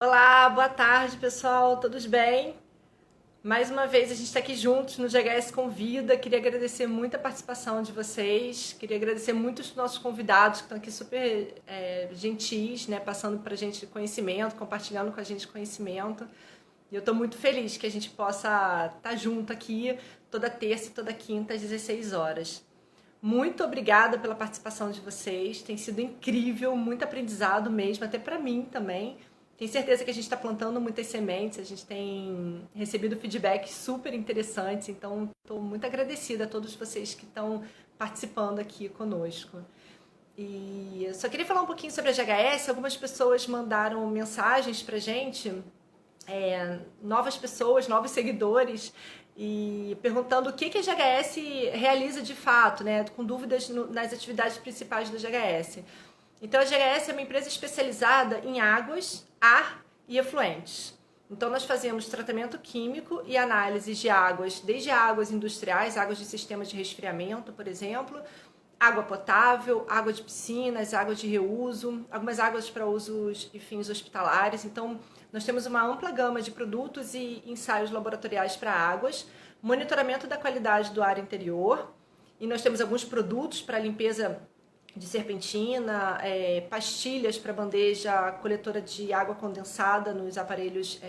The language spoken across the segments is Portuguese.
Olá, boa tarde, pessoal. Todos bem? Mais uma vez a gente está aqui juntos no GHS Convida. Queria agradecer muito a participação de vocês. Queria agradecer muito os nossos convidados que estão aqui super gentis, né? Passando para a gente conhecimento, compartilhando com a gente conhecimento. E eu estou muito feliz que a gente possa estar junto aqui toda terça e toda quinta às 16 horas. Muito obrigada pela participação de vocês. Tem sido incrível, muito aprendizado mesmo, até para mim também. Tenho certeza que a gente está plantando muitas sementes, a gente tem recebido feedbacks super interessantes, então estou muito agradecida a todos vocês que estão participando aqui conosco. E eu só queria falar um pouquinho sobre a GHS. Algumas pessoas mandaram mensagens para a gente, novas pessoas, novos seguidores, e perguntando o que a GHS realiza de fato, né, com dúvidas nas atividades principais da GHS. Então, a GHS é uma empresa especializada em águas, ar e efluentes. Então, nós fazemos tratamento químico e análises de águas, desde águas industriais, águas de sistema de resfriamento, por exemplo, água potável, água de piscinas, água de reuso, algumas águas para usos e fins hospitalares. Então, nós temos uma ampla gama de produtos e ensaios laboratoriais para águas, monitoramento da qualidade do ar interior, e nós temos alguns produtos para limpeza de serpentina, pastilhas para bandeja coletora de água condensada nos aparelhos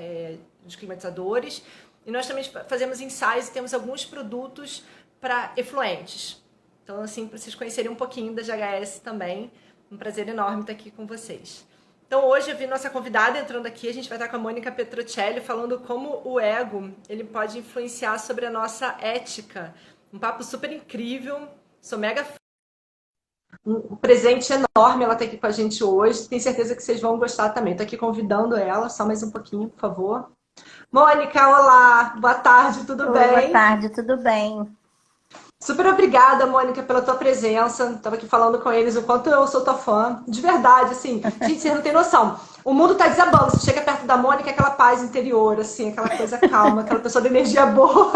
dos climatizadores. E nós também fazemos ensaios e temos alguns produtos para efluentes. Então, assim, para vocês conhecerem um pouquinho da GHS também, um prazer enorme estar aqui com vocês. Então, hoje eu vi nossa convidada entrando aqui, a gente vai estar com a Mônica Petrocelli falando como o ego ele pode influenciar sobre a nossa ética. Um papo super incrível, sou mega um presente enorme ela está aqui com a gente hoje. Tenho certeza que vocês vão gostar também. Estou aqui convidando ela, só mais um pouquinho, por favor. Mônica, olá, boa tarde, tudo Oi, boa bem? tarde, tudo bem? Super obrigada, Mônica, pela tua presença. Estava aqui falando com eles o quanto eu sou tua fã. De verdade, assim, gente, você não tem noção. O mundo tá desabando. Você chega perto da Mônica, é aquela paz interior, assim, aquela coisa calma, aquela pessoa de energia boa.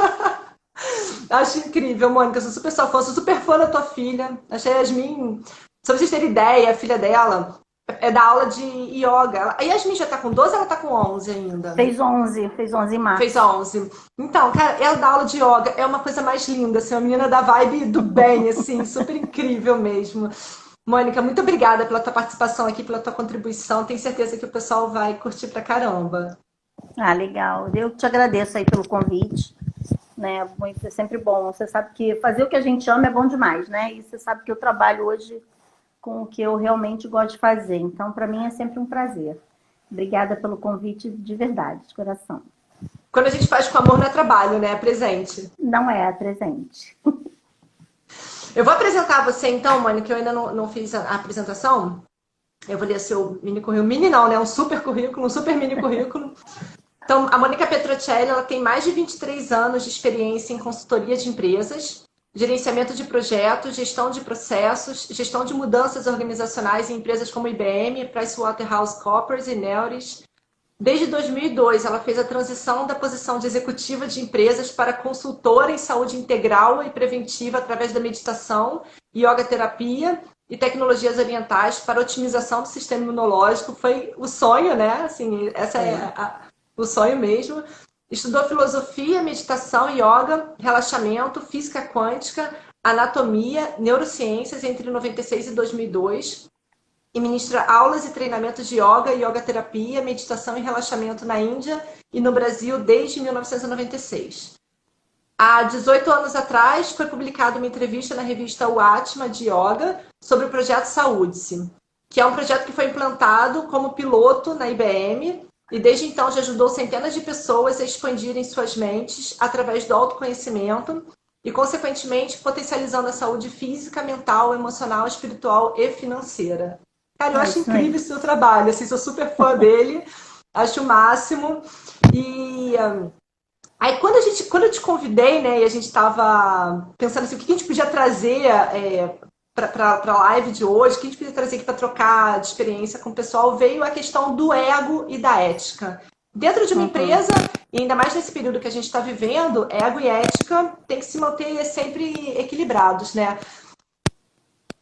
Acho incrível, Mônica. Sou super sua fã, sou super fã da tua filha. Achei a Yasmin, só pra vocês terem ideia, a filha dela é da aula de yoga. A Yasmin já tá com 12 ou ela tá com 11 ainda? Fez 11 em Fez março. 11. Então, cara, ela dá aula de yoga, é uma coisa mais linda, assim, uma menina da vibe do bem, assim, super incrível mesmo. Mônica, muito obrigada pela tua participação aqui, pela tua contribuição. Tenho certeza que o pessoal vai curtir pra caramba. Ah, legal. Eu te agradeço aí pelo convite, né? É sempre bom. Você sabe que fazer o que a gente ama é bom demais, né? E você sabe que eu trabalho hoje com o que eu realmente gosto de fazer. Então, para mim é sempre um prazer. Obrigada pelo convite de verdade, de coração. Quando a gente faz com amor, não é trabalho, né? É presente. Não é presente. Eu vou apresentar você então, Mônica, que eu ainda não fiz a apresentação. Eu vou ler seu mini currículo. Mini não, né? Um super currículo, um super mini currículo. Então, a Mônica Petrocelli, ela tem mais de 23 anos de experiência em consultoria de empresas, gerenciamento de projetos, gestão de processos, gestão de mudanças organizacionais em empresas como IBM, PricewaterhouseCoopers e Neuris. Desde 2002, ela fez a transição da posição de executiva de empresas para consultora em saúde integral e preventiva através da meditação, yoga terapia e tecnologias orientais para otimização do sistema imunológico. Foi o sonho, né? Assim, essa é É. o sonho mesmo. Estudou filosofia, meditação, yoga, relaxamento, física quântica, anatomia, neurociências entre 96 e 2002 e ministra aulas e treinamentos de yoga terapia, meditação e relaxamento na Índia e no Brasil desde 1996. Há 18 anos atrás, foi publicada uma entrevista na revista O Atma de Yoga sobre o projeto Saúde-se, que é um projeto que foi implantado como piloto na IBM e desde então já ajudou centenas de pessoas a expandirem suas mentes através do autoconhecimento e, consequentemente, potencializando a saúde física, mental, emocional, espiritual e financeira. Cara, eu É acho isso aí. incrível esse seu trabalho, assim, sou super fã dele, acho o máximo. E aí, quando eu te convidei, né, e a gente estava pensando assim, o que a gente podia trazer para a live de hoje, o que a gente podia trazer aqui para trocar de experiência com o pessoal, veio a questão do ego e da ética. Dentro de uma Uhum. empresa, e ainda mais nesse período que a gente está vivendo, ego e ética tem que se manter sempre equilibrados, né?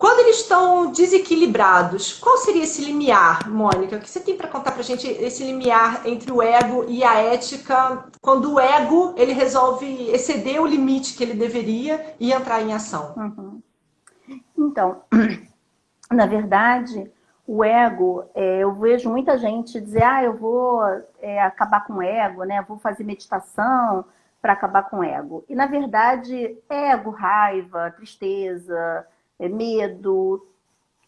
Quando eles estão desequilibrados, qual seria esse limiar, Mônica? O que você tem para contar para a gente esse limiar entre o ego e a ética, quando o ego ele resolve exceder o limite que ele deveria e entrar em ação? Uhum. Então, na verdade, o ego, eu vejo muita gente dizer, eu vou acabar com o ego, né? Vou fazer meditação para acabar com o ego. E, na verdade, ego, raiva, tristeza, medo,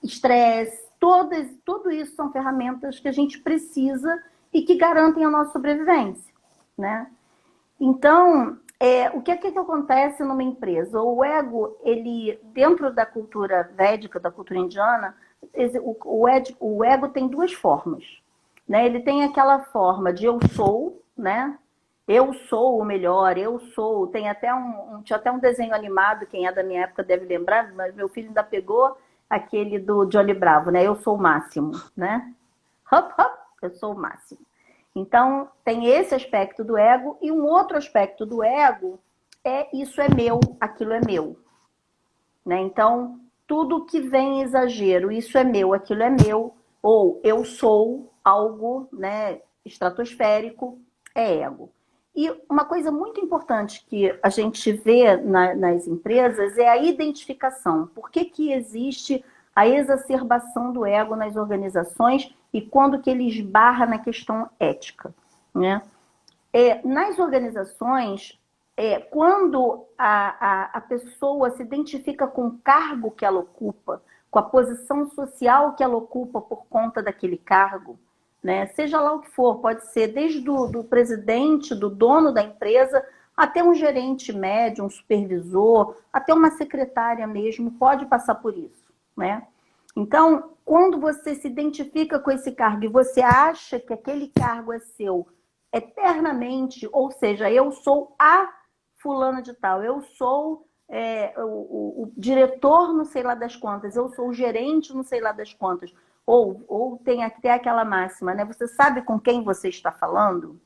estresse, tudo isso são ferramentas que a gente precisa e que garantem a nossa sobrevivência, né? Então, o que é que acontece numa empresa? O ego, ele, dentro da cultura védica, da cultura indiana, o ego tem duas formas, né? Ele tem aquela forma de eu sou, né? Eu sou o melhor, eu sou. Tem até tinha até um desenho animado, quem é da minha época deve lembrar, mas meu filho ainda pegou aquele do Johnny Bravo, né? Eu sou o máximo, né? Hop, hop, eu sou o máximo. Então, tem esse aspecto do ego, e um outro aspecto do ego isso é meu, aquilo é meu, né? Então, tudo que vem em exagero, isso é meu, aquilo é meu, ou eu sou algo, né, estratosférico, é ego. E uma coisa muito importante que a gente vê nas empresas é a identificação. Por que existe a exacerbação do ego nas organizações e quando que ele esbarra na questão ética, né? Nas organizações, quando a pessoa se identifica com o cargo que ela ocupa, com a posição social que ela ocupa por conta daquele cargo, né? Seja lá o que for, pode ser desde do presidente, do dono da empresa, até um gerente médio, um supervisor, até uma secretária mesmo, pode passar por isso, né? Então, quando você se identifica com esse cargo e você acha que aquele cargo é seu eternamente, ou seja, eu sou a fulana de tal, eu sou o diretor não sei lá das quantas, eu sou o gerente não sei lá das quantas, ou tem até aquela máxima, né? Você sabe com quem você está falando?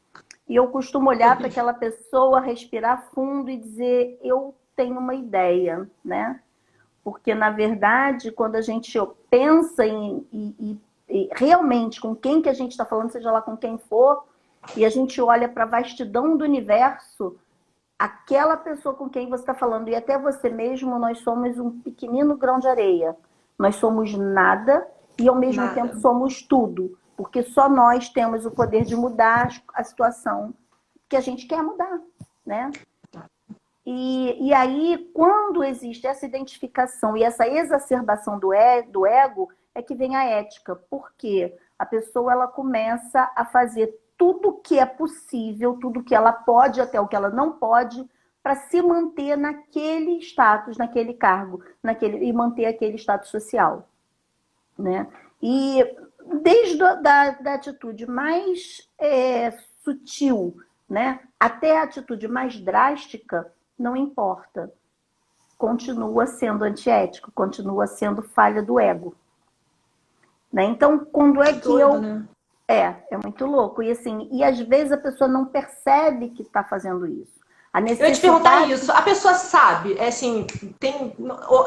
E eu costumo olhar para aquela pessoa, respirar fundo e dizer, eu tenho uma ideia, né? Porque, na verdade, quando a gente pensa em realmente com quem que a gente está falando, seja lá com quem for, e a gente olha para a vastidão do universo, aquela pessoa com quem você está falando, e até você mesmo, nós somos um pequenino grão de areia. Nós somos nada e, ao mesmo tempo, somos tudo. Porque só nós temos o poder de mudar a situação que a gente quer mudar, né? E aí, quando existe essa identificação e essa exacerbação do ego, é que vem a ética. Porque a pessoa ela começa a fazer tudo que é possível, tudo que ela pode, até o que ela não pode, para se manter naquele status, naquele cargo, e manter aquele status social, né? E desde da atitude mais sutil, né, até a atitude mais drástica, não importa. Continua sendo antiético, continua sendo falha do ego. Né? Então, quando é que doido, né? É muito louco. E assim, e às vezes a pessoa não percebe que está fazendo isso. Eu ia te perguntar isso. A pessoa sabe, assim,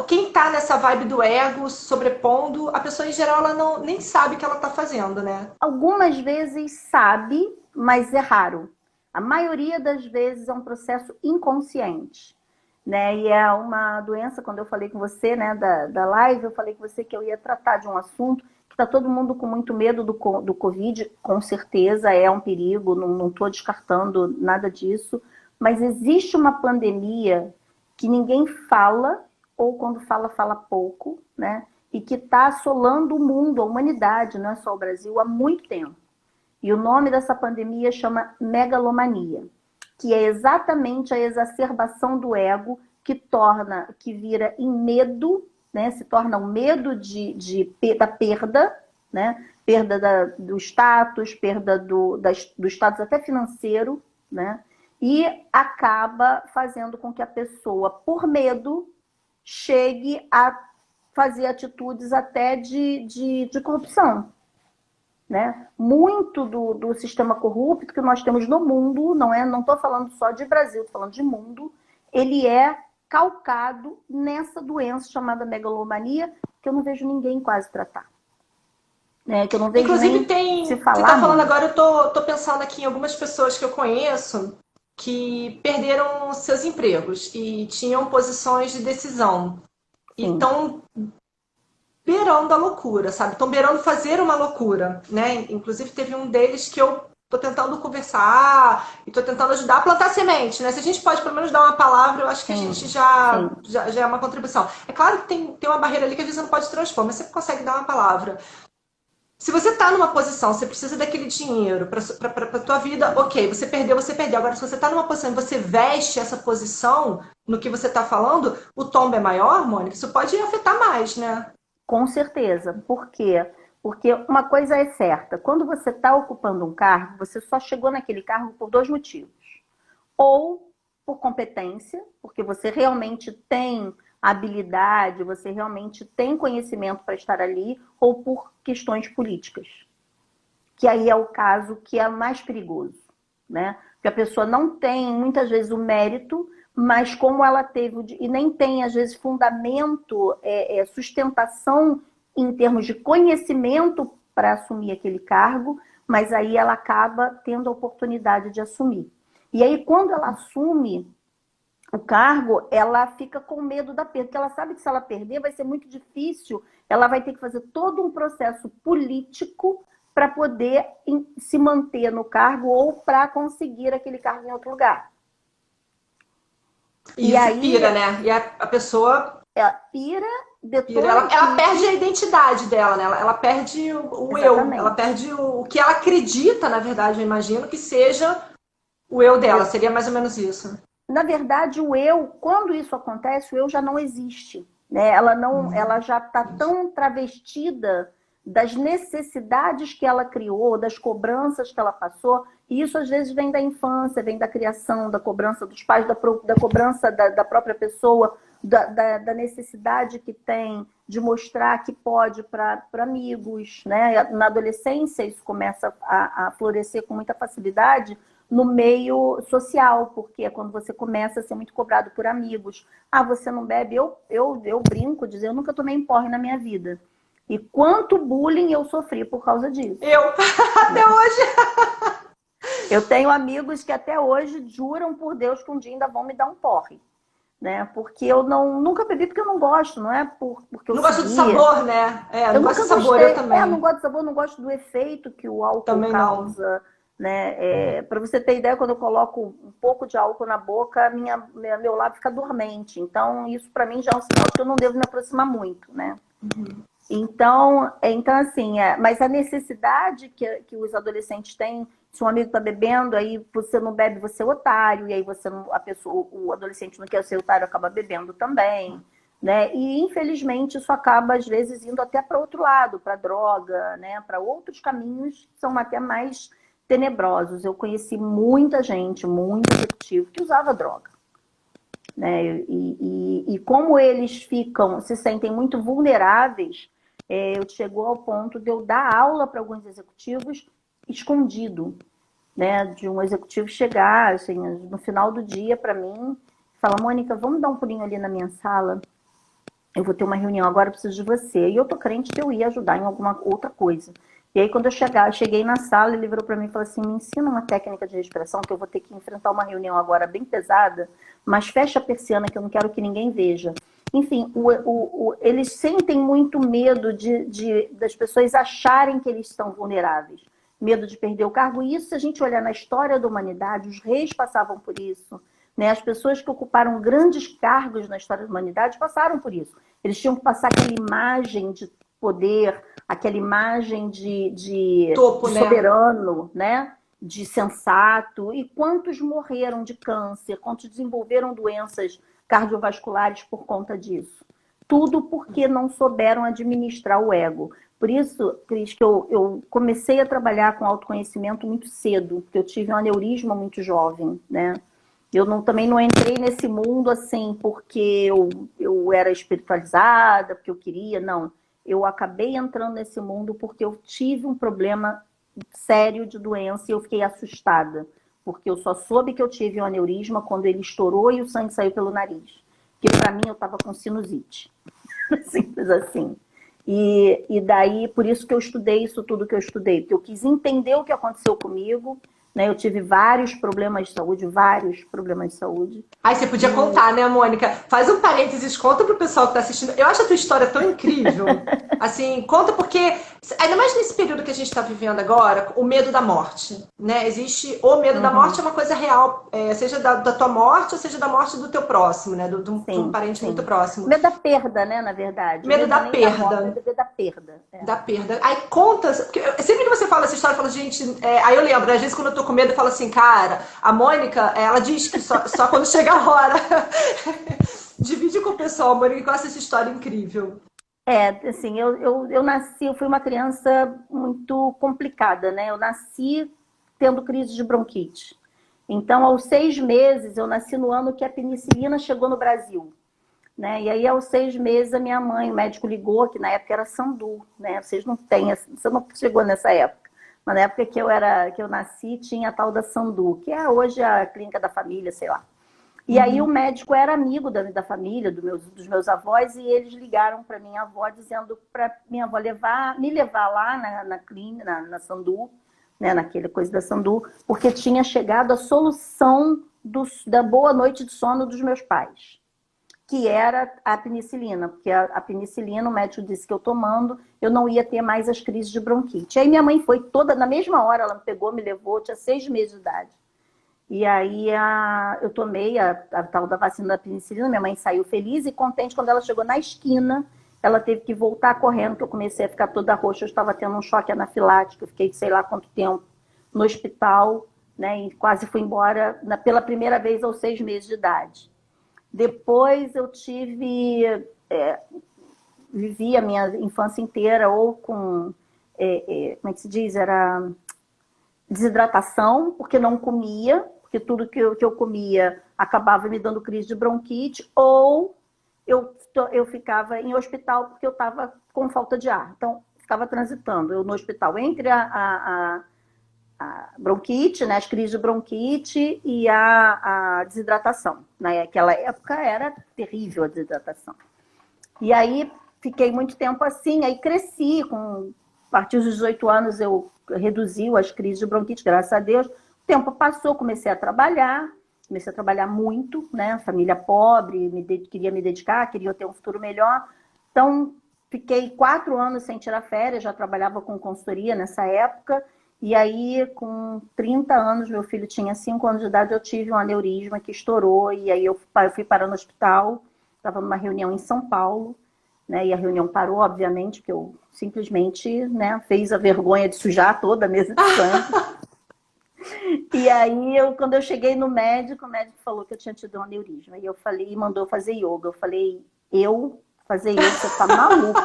quem tá nessa vibe do ego sobrepondo, a pessoa em geral ela nem sabe o que ela tá fazendo, né? Algumas vezes sabe, mas é raro. A maioria das vezes é um processo inconsciente. Né? E é uma doença, quando eu falei com você, né, da live, eu falei com você que eu ia tratar de um assunto que está todo mundo com muito medo do Covid, com certeza é um perigo, não estou descartando nada disso, mas existe uma pandemia que ninguém fala, ou quando fala, fala pouco, né? E que está assolando o mundo, a humanidade, não é só o Brasil, há muito tempo. E o nome dessa pandemia chama megalomania, que é exatamente a exacerbação do ego que vira em medo, né? Se torna um medo da perda, né? Perda do status, perda do status até financeiro, né? E acaba fazendo com que a pessoa, por medo, chegue a fazer atitudes até de corrupção. Né? Muito do sistema corrupto que nós temos no mundo, não estou falando só de Brasil, estou falando de mundo, ele é calcado nessa doença chamada megalomania, que eu não vejo ninguém quase tratar. Né? Que eu não vejo Inclusive, nem se você falar tá falando muito. agora, eu tô pensando aqui em algumas pessoas que eu conheço que perderam seus empregos e tinham posições de decisão. E Sim, estão beirando a loucura, sabe? Estão beirando fazer uma loucura, né? Inclusive, teve um deles que eu tô tentando conversar e tô tentando ajudar a plantar semente, né? Se a gente pode pelo menos dar uma palavra, eu acho que a sim, gente sim. já é uma contribuição. É claro que tem uma barreira ali que a gente não pode transformar, mas você consegue dar uma palavra. Se você está numa posição, você precisa daquele dinheiro para a tua vida, ok, você perdeu, você perdeu. Agora, se você está numa posição e você veste essa posição no que você está falando, o tombo é maior, Mônica, isso pode afetar mais, né? Com certeza. Por quê? Porque uma coisa é certa, quando você está ocupando um cargo, você só chegou naquele cargo por dois motivos. Ou por competência, porque você realmente tem habilidade, você realmente tem conhecimento para estar ali, ou por questões políticas. Que aí é o caso que é mais perigoso, né? Porque a pessoa não tem, muitas vezes, o mérito, mas como ela teve, e nem tem, às vezes, fundamento, sustentação em termos de conhecimento para assumir aquele cargo, mas aí ela acaba tendo a oportunidade de assumir. E aí, quando ela assume o cargo, ela fica com medo da perda, porque ela sabe que se ela perder vai ser muito difícil, ela vai ter que fazer todo um processo político para poder se manter no cargo ou para conseguir aquele cargo em outro lugar. E E isso aí pira, né? E a pessoa ela pira, pira, detona ela perde a tudo. identidade dela, né? Ela perde o eu, ela Exatamente. perde o que ela acredita, na verdade, eu imagino, que seja o eu dela. Seria mais ou menos isso. Na verdade, o eu, quando isso acontece, o eu já não existe, né? Ela não, ela já está tão travestida das necessidades que ela criou, das cobranças que ela passou, e isso às vezes vem da infância, vem da criação, da cobrança dos pais, da cobrança da própria pessoa, da necessidade que tem de mostrar que pode para amigos, né? Na adolescência isso começa a florescer com muita facilidade, no meio social, porque é quando você começa a ser muito cobrado por amigos. Ah, você não bebe? Eu brinco, dizer, eu nunca tomei um porre na minha vida. E quanto bullying eu sofri por causa disso. Eu, até hoje. Eu tenho amigos que até hoje juram por Deus que um dia ainda vão me dar um porre. Né? Porque eu nunca bebi porque eu não gosto, não é porque eu Não gosto do seguia. sabor, né? É, Eu não gosto nunca do sabor, eu gostei. Não também. gosto do sabor, não gosto do efeito que o álcool Também não. causa. Né? Para você ter ideia, quando eu coloco um pouco de álcool na boca, meu lábio fica dormente. Então, isso para mim já é um sinal que eu não devo me aproximar muito. Né? Então assim, mas a necessidade que os adolescentes têm, se um amigo está bebendo, aí você não bebe, você é otário, e aí você não, o adolescente não quer ser otário, acaba bebendo também, né? E infelizmente isso acaba às vezes indo até para outro lado, para droga, né? Para outros caminhos que são até mais tenebrosos. Eu conheci muita gente, muito executivo que usava droga. Né? E como eles se sentem muito vulneráveis, eu chegou ao ponto de eu dar aula para alguns executivos escondido, né? De um executivo chegar assim, no final do dia para mim, fala, Mônica, vamos dar um pulinho ali na minha sala? Eu vou ter uma reunião agora, eu preciso de você. E eu tô crente que eu ia ajudar em alguma outra coisa. E aí, quando eu cheguei na sala, ele virou para mim e falou assim, me ensina uma técnica de respiração, que eu vou ter que enfrentar uma reunião agora bem pesada, mas fecha a persiana que eu não quero que ninguém veja. Enfim, eles sentem muito medo das pessoas acharem que eles estão vulneráveis. Medo de perder o cargo. E isso, se a gente olhar na história da humanidade, os reis passavam por isso. Né? As pessoas que ocuparam grandes cargos na história da humanidade passaram por isso. Eles tinham que passar aquela imagem de poder, aquela imagem Topo, de né? soberano, né? De sensato. E quantos morreram de câncer, quantos desenvolveram doenças cardiovasculares por conta disso? Tudo porque não souberam administrar o ego. Por isso, Cris, que eu comecei a trabalhar com autoconhecimento muito cedo, porque eu tive um aneurisma muito jovem, né? Eu também não entrei nesse mundo assim porque eu era espiritualizada, porque eu queria, não. Eu acabei entrando nesse mundo porque eu tive um problema sério de doença e eu fiquei assustada. Porque eu só soube que eu tive um aneurisma quando ele estourou e o sangue saiu pelo nariz. que para mim eu estava com sinusite. Simples assim. E daí, por isso que eu estudei isso tudo que eu estudei, porque eu quis entender o que aconteceu comigo, né? Eu tive vários problemas de saúde, vários problemas de saúde. Aí você podia contar, né, Mônica? Faz um parênteses, conta pro pessoal que tá assistindo. Eu acho a tua história tão incrível. Assim, conta porque, ainda mais nesse período que a gente tá vivendo agora, o medo da morte, né? Existe o medo da morte, é uma coisa real, seja da tua morte, ou seja da morte do teu próximo, né? De um parente muito próximo. Medo da perda, né, na verdade. Medo da perda. Medo da perda. Da perda. Aí conta, porque sempre que você fala essa história, eu falo, gente, aí eu lembro, às vezes quando eu tô com medo, eu falo assim, cara, a Mônica, ela diz que só quando chega a hora. Divide com o pessoal, Mônica, com essa história incrível. Assim, eu nasci, eu fui uma criança muito complicada, né? Eu nasci tendo crise de bronquite. Então, aos 6 meses, eu nasci no ano que a penicilina chegou no Brasil. Né? E aí, aos 6 meses, a minha mãe, o médico ligou, que na época era Sandu, né? Vocês não têm, você não chegou nessa época. Mas na época que eu nasci, tinha a tal da Sandu, que é hoje a clínica da família, sei lá. E aí o médico era amigo da família, dos meus avós, e eles ligaram para minha avó dizendo para minha avó me levar lá na clínica, na Sandu, né? Naquela coisa da Sandu, porque tinha chegado a solução da boa noite de sono dos meus pais, que era a penicilina, porque a penicilina, o médico disse que eu tomando, eu não ia ter mais as crises de bronquite. Aí minha mãe foi toda, na mesma hora, ela me pegou, me levou, eu tinha 6 meses de idade. E aí eu tomei a tal da vacina da penicilina, minha mãe saiu feliz e contente. Quando ela chegou na esquina, ela teve que voltar correndo, que eu comecei a ficar toda roxa, eu estava tendo um choque anafilático, eu fiquei sei lá quanto tempo no hospital, né, e quase fui embora pela primeira vez aos 6 meses de idade. Depois eu vivi a minha infância inteira ou com, como é que se diz, era desidratação, porque não comia, porque tudo que eu comia acabava me dando crise de bronquite, ou eu ficava em hospital porque eu estava com falta de ar. Então, ficava transitando eu no hospital entre a bronquite, né, as crises de bronquite e a desidratação. Naquela época era terrível a desidratação. E aí fiquei muito tempo assim, aí cresci, a partir dos 18 anos eu reduzi as crises de bronquite, graças a Deus. O tempo passou, comecei a trabalhar muito, né, família pobre, queria me dedicar, queria ter um futuro melhor. Então, fiquei 4 anos sem tirar férias, já trabalhava com consultoria nessa época. E aí, com 30 anos, meu filho tinha 5 anos de idade, eu tive um aneurisma que estourou, e aí eu fui parar no hospital, estava numa reunião em São Paulo, né, e a reunião parou, obviamente, porque eu simplesmente, né, fez a vergonha de sujar toda a mesa de sangue. E aí, quando eu cheguei no médico, o médico falou que eu tinha tido um aneurisma, e eu falei, mandou fazer yoga. Eu falei, fazer yoga, você tá maluco?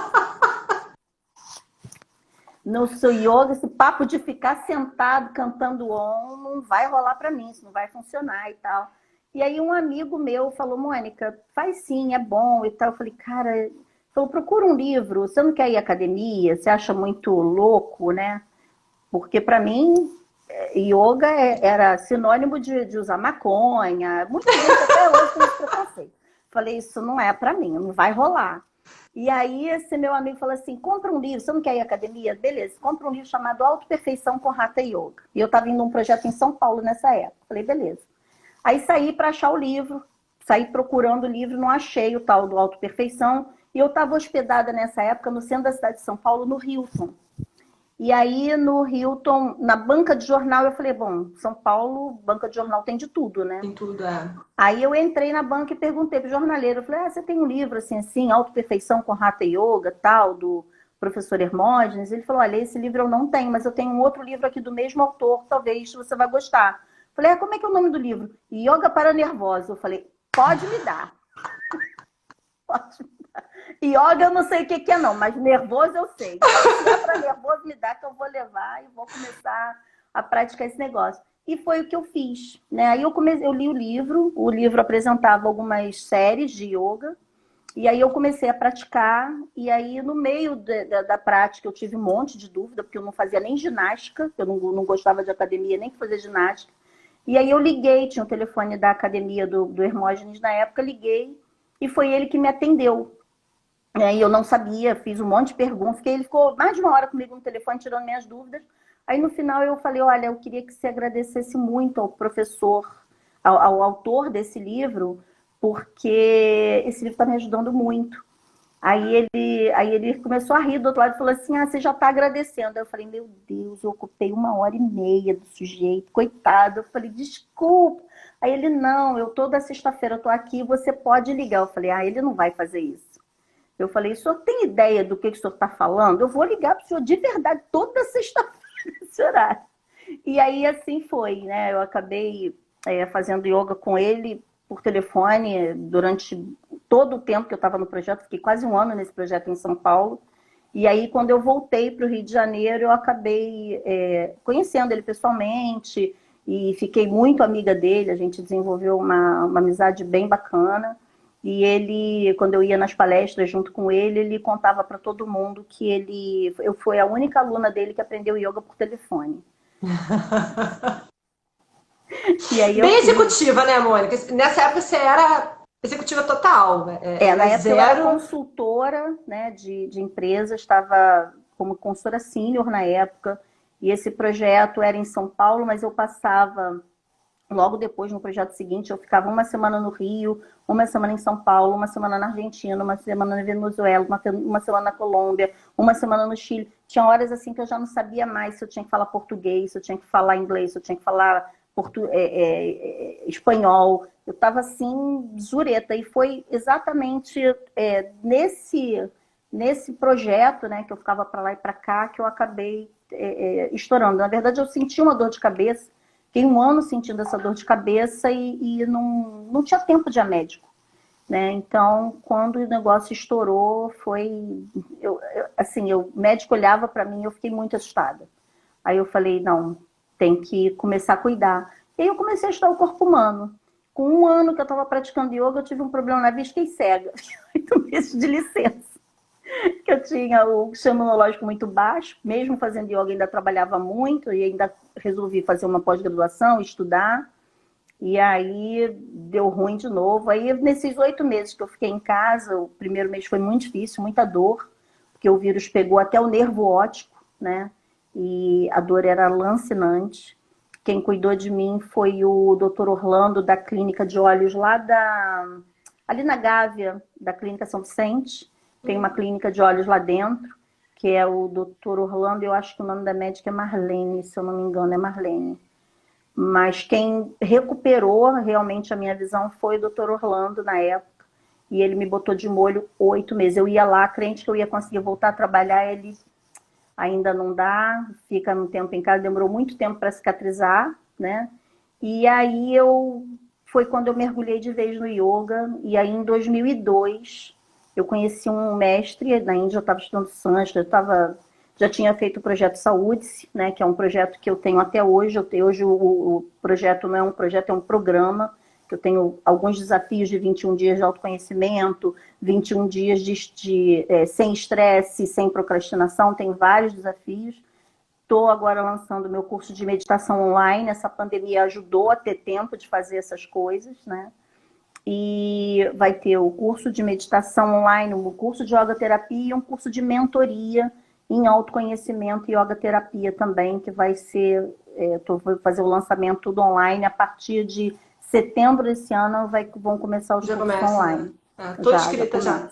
No seu yoga, esse papo de ficar sentado cantando Om não vai rolar para mim, isso não vai funcionar e tal. E aí um amigo meu falou, Mônica, faz sim, é bom e tal. Eu falei, cara, falou, procura um livro, você não quer ir à academia? Você acha muito louco, né? Porque para mim, yoga era sinônimo de usar maconha. Muita gente até hoje tem esse preconceito. Falei, isso não é para mim, não vai rolar. E aí esse meu amigo falou assim, compra um livro, você não quer ir à academia? Beleza, compra um livro chamado Autoperfeição com Hatha Yoga. E eu estava indo num projeto em São Paulo nessa época. Falei, beleza. Aí saí para achar o livro, saí procurando o livro, não achei o tal do Autoperfeição. E eu estava hospedada nessa época no centro da cidade de São Paulo, no Hilton. E aí no Hilton, na banca de jornal, eu falei, bom, São Paulo, banca de jornal tem de tudo, né? Tem tudo, é. Aí eu entrei na banca e perguntei pro jornaleiro, eu falei, você tem um livro assim, Autoperfeição com Hatha Yoga, tal, do professor Hermógenes? Ele falou, olha, esse livro eu não tenho, mas eu tenho um outro livro aqui do mesmo autor, talvez você vai gostar. Eu falei, como é que é o nome do livro? Yoga para Nervosos. Eu falei, pode me dar. Pode me dar. Yoga eu não sei o que é não, mas nervoso eu sei. Então, se é para nervoso, me dá que eu vou levar e vou começar a praticar esse negócio. E foi o que eu fiz, né? Aí eu li o livro apresentava algumas séries de yoga, e aí eu comecei a praticar, e aí no meio da prática eu tive um monte de dúvida, porque eu não fazia nem ginástica, eu não gostava de academia, nem fazer ginástica. E aí eu liguei, tinha o telefone da academia do Hermógenes na época, liguei, e foi ele que me atendeu. E eu não sabia, fiz um monte de perguntas, ele ficou mais de uma hora comigo no telefone, tirando minhas dúvidas. Aí no final eu falei, olha, eu queria que você agradecesse muito ao professor, ao autor desse livro, porque esse livro está me ajudando muito. Aí ele começou a rir do outro lado e falou assim, você já está agradecendo. Aí eu falei, meu Deus, eu ocupei 1h30 do sujeito, coitado. Eu falei, desculpa. Aí ele, não, eu toda sexta-feira eu tô aqui, você pode ligar. Eu falei, ele não vai fazer isso. Eu falei, o senhor tem ideia do que o senhor está falando? Eu vou ligar para o senhor de verdade toda sexta-feira nesse horário. E aí assim foi, né? Eu acabei fazendo yoga com ele por telefone durante todo o tempo que eu estava no projeto. Fiquei quase um ano nesse projeto em São Paulo. E aí, quando eu voltei para o Rio de Janeiro, eu acabei conhecendo ele pessoalmente e fiquei muito amiga dele. A gente desenvolveu uma amizade bem bacana. E ele, quando eu ia nas palestras junto com ele, ele contava para todo mundo que eu fui a única aluna dele que aprendeu yoga por telefone. E aí bem executiva, né, Mônica? Nessa época você era executiva total. Na época eu era consultora, né, de empresa, estava como consultora sênior na época. E esse projeto era em São Paulo, mas eu passava... Logo depois, no projeto seguinte, eu ficava uma semana no Rio, uma semana em São Paulo, uma semana na Argentina, uma semana na Venezuela, uma semana na Colômbia, uma semana no Chile. Tinha horas assim que eu já não sabia mais se eu tinha que falar português, se eu tinha que falar inglês, se eu tinha que falar espanhol. Eu estava assim, zureta. E foi exatamente nesse projeto, né, que eu ficava para lá e para cá, que eu acabei estourando. Na verdade, eu senti uma dor de cabeça. Fiquei um ano sentindo essa dor de cabeça e não tinha tempo de ir a médico, né? Então, quando o negócio estourou, o médico olhava para mim e eu fiquei muito assustada. Aí eu falei, não, tem que começar a cuidar. E aí eu comecei a estudar o corpo humano. Com um ano que eu estava praticando yoga, eu tive um problema na vista e fiquei cega. 8 meses de licença. Que eu tinha o sistema imunológico muito baixo, mesmo fazendo yoga ainda trabalhava muito e ainda resolvi fazer uma pós-graduação, estudar, e aí deu ruim de novo. Aí nesses 8 meses que eu fiquei em casa, o primeiro mês foi muito difícil, muita dor, porque o vírus pegou até o nervo óptico, né? E a dor era lancinante. Quem cuidou de mim foi o Dr. Orlando, da clínica de olhos lá ali na Gávea, da clínica São Vicente. Tem uma clínica de olhos lá dentro, que é o Dr. Orlando, eu acho que o nome da médica é Marlene, se eu não me engano, é Marlene. Mas quem recuperou realmente a minha visão foi o Dr. Orlando na época, e ele me botou de molho 8 meses. Eu ia lá, crente que eu ia conseguir voltar a trabalhar, ele ainda não dá, fica um tempo em casa, demorou muito tempo para cicatrizar, né? E aí foi quando eu mergulhei de vez no yoga, e aí em 2002... eu conheci um mestre na Índia, eu estava estudando Sânscrito, já tinha feito o projeto Saúde, né, que é um projeto que eu tenho até hoje. Hoje o projeto não é um projeto, é um programa, que eu tenho alguns desafios de 21 dias de autoconhecimento, 21 dias sem estresse, sem procrastinação, tem vários desafios. Estou agora lançando meu curso de meditação online, essa pandemia ajudou a ter tempo de fazer essas coisas, né? E vai ter o curso de meditação online, o curso de yoga terapia e um curso de mentoria em autoconhecimento e yoga terapia também, que vai ser, vou fazer o lançamento tudo online. A partir de setembro desse ano vão começar os cursos online. Estou inscrita já.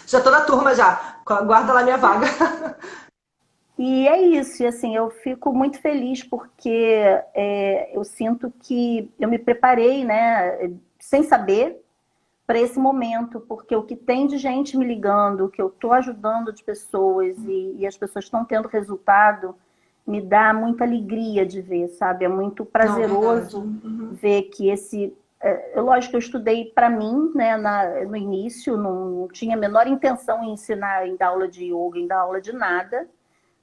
Já estou na turma já. Guarda lá minha vaga. E é isso, e assim, eu fico muito feliz porque eu sinto que eu me preparei, né, sem saber, para esse momento, porque o que tem de gente me ligando, o que eu estou ajudando de pessoas e as pessoas estão tendo resultado, me dá muita alegria de ver, sabe? É muito prazeroso ver que lógico que eu estudei para mim, né, no início, não tinha a menor intenção em ensinar, em dar aula de yoga, em dar aula de nada,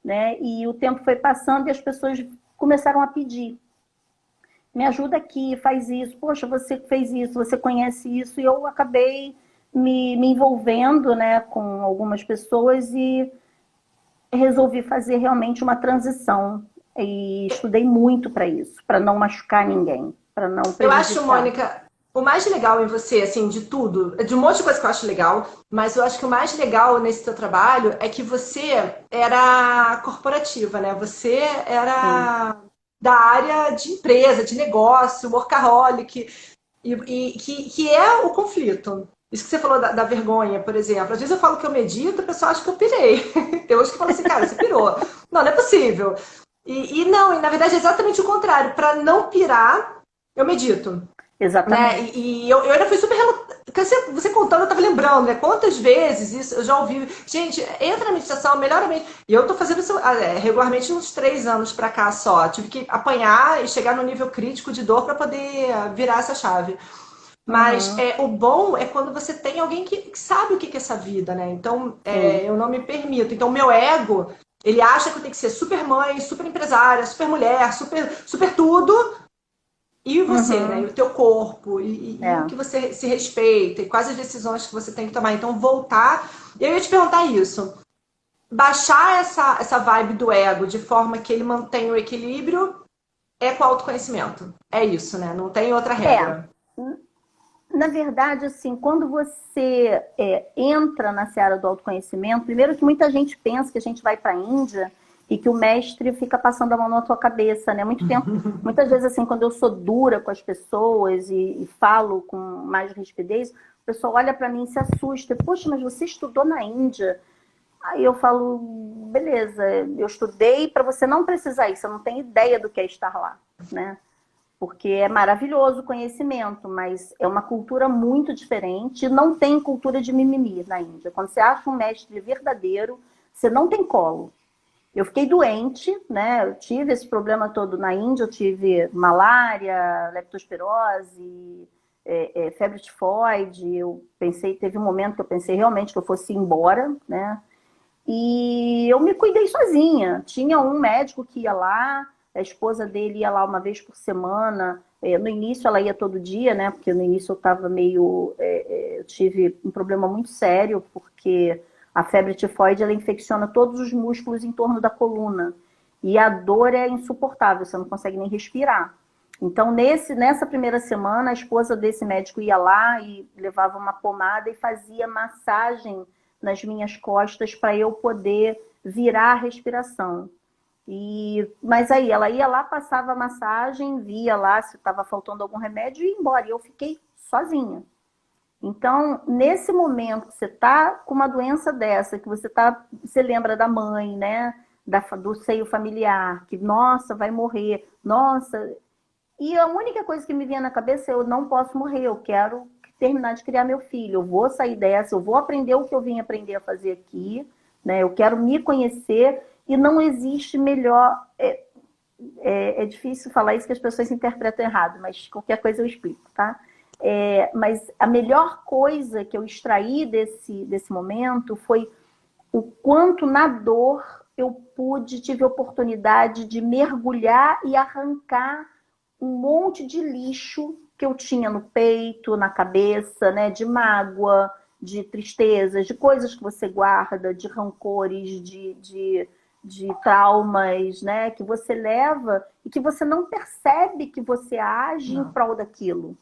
né? E o tempo foi passando e as pessoas começaram a pedir. Me ajuda aqui, faz isso. Poxa, você fez isso, você conhece isso. E eu acabei me envolvendo, né, com algumas pessoas e resolvi fazer realmente uma transição. E estudei muito para isso, para não machucar ninguém, para não prejudicar. Eu acho, Mônica, o mais legal em você, assim, de tudo, de um monte de coisa que eu acho legal, mas eu acho que o mais legal nesse teu trabalho é que você era corporativa, né? Você Sim, era da área de empresa, de negócio, workaholic, que é o conflito. Isso que você falou da vergonha, por exemplo. Às vezes eu falo que eu medito, o pessoal acha que eu pirei. Tem hoje que fala assim, cara, você pirou. Não, não é possível. Não, e na verdade é exatamente o contrário. Para não pirar, eu medito. Né? exatamente. Eu ainda fui super relutante. Você contando, eu tava lembrando, né? Quantas vezes isso eu já ouvi. Gente, entra na meditação, melhora a mente. E eu tô fazendo isso regularmente uns 3 anos pra cá só. Tive que apanhar e chegar no nível crítico de dor pra poder virar essa chave. Mas Uhum, o bom é quando você tem alguém que sabe o que é essa vida, né? Então, sim. eu não me permito. Então, o meu ego, ele acha que eu tenho que ser super mãe, super empresária, super mulher, super, super tudo. E você, né? E Uhum, o teu corpo, e o é. que você se respeita, e quais as decisões que você tem que tomar. Então, voltar. Eu ia te perguntar isso. Baixar essa vibe do ego de forma que ele mantenha o equilíbrio é com autoconhecimento. É isso, né? Não tem outra É, regra. na verdade, assim, quando você entra na seara do autoconhecimento, primeiro que muita gente pensa que a gente vai para a Índia e que o mestre fica passando a mão na tua cabeça, né? Muito tempo, muitas vezes, assim, quando eu sou dura com as pessoas e falo com mais rispidez, o pessoal olha para mim e se assusta. Poxa, mas você estudou na Índia? Aí eu falo, beleza, eu estudei para você não precisar ir, você não tem ideia do que é estar lá, né? Porque é maravilhoso o conhecimento, mas é uma cultura muito diferente. Não tem cultura de mimimi na Índia. Quando você acha um mestre verdadeiro, você não tem colo. Eu fiquei doente, né? Eu tive esse problema todo na Índia. Eu tive malária, leptospirose, febre tifoide. Eu pensei, teve um momento que eu pensei realmente que eu fosse embora, né? E eu me cuidei sozinha. Tinha um médico que ia lá, a esposa dele ia lá uma vez por semana. No início ela ia todo dia, né? Porque no início eu estava meio. Eu tive um problema muito sério, porque a febre tifoide ela infecciona todos os músculos em torno da coluna. E a dor é insuportável, você não consegue nem respirar. Então, nessa primeira semana, a esposa desse médico ia lá e levava uma pomada e fazia massagem nas minhas costas para eu poder virar a respiração. Mas aí ela ia lá, passava a massagem, via lá se estava faltando algum remédio e ia embora. E eu fiquei sozinha. Então, nesse momento que você está com uma doença dessa, que você lembra da mãe, né? Do seio familiar, que, nossa, vai morrer, nossa. E a única coisa que me vinha na cabeça é: eu não posso morrer, eu quero terminar de criar meu filho, eu vou sair dessa, eu vou aprender o que eu vim aprender a fazer aqui, né? Eu quero me conhecer e não existe melhor. É difícil falar isso que as pessoas interpretam errado, mas qualquer coisa eu explico, tá? Mas a melhor coisa que eu extraí desse momento foi o quanto na dor eu tive oportunidade de mergulhar e arrancar um monte de lixo que eu tinha no peito, na cabeça, né? De mágoa, de tristezas, de coisas que você guarda, de rancores, de traumas, né? Que você leva e que você não percebe que você age em Não. prol daquilo.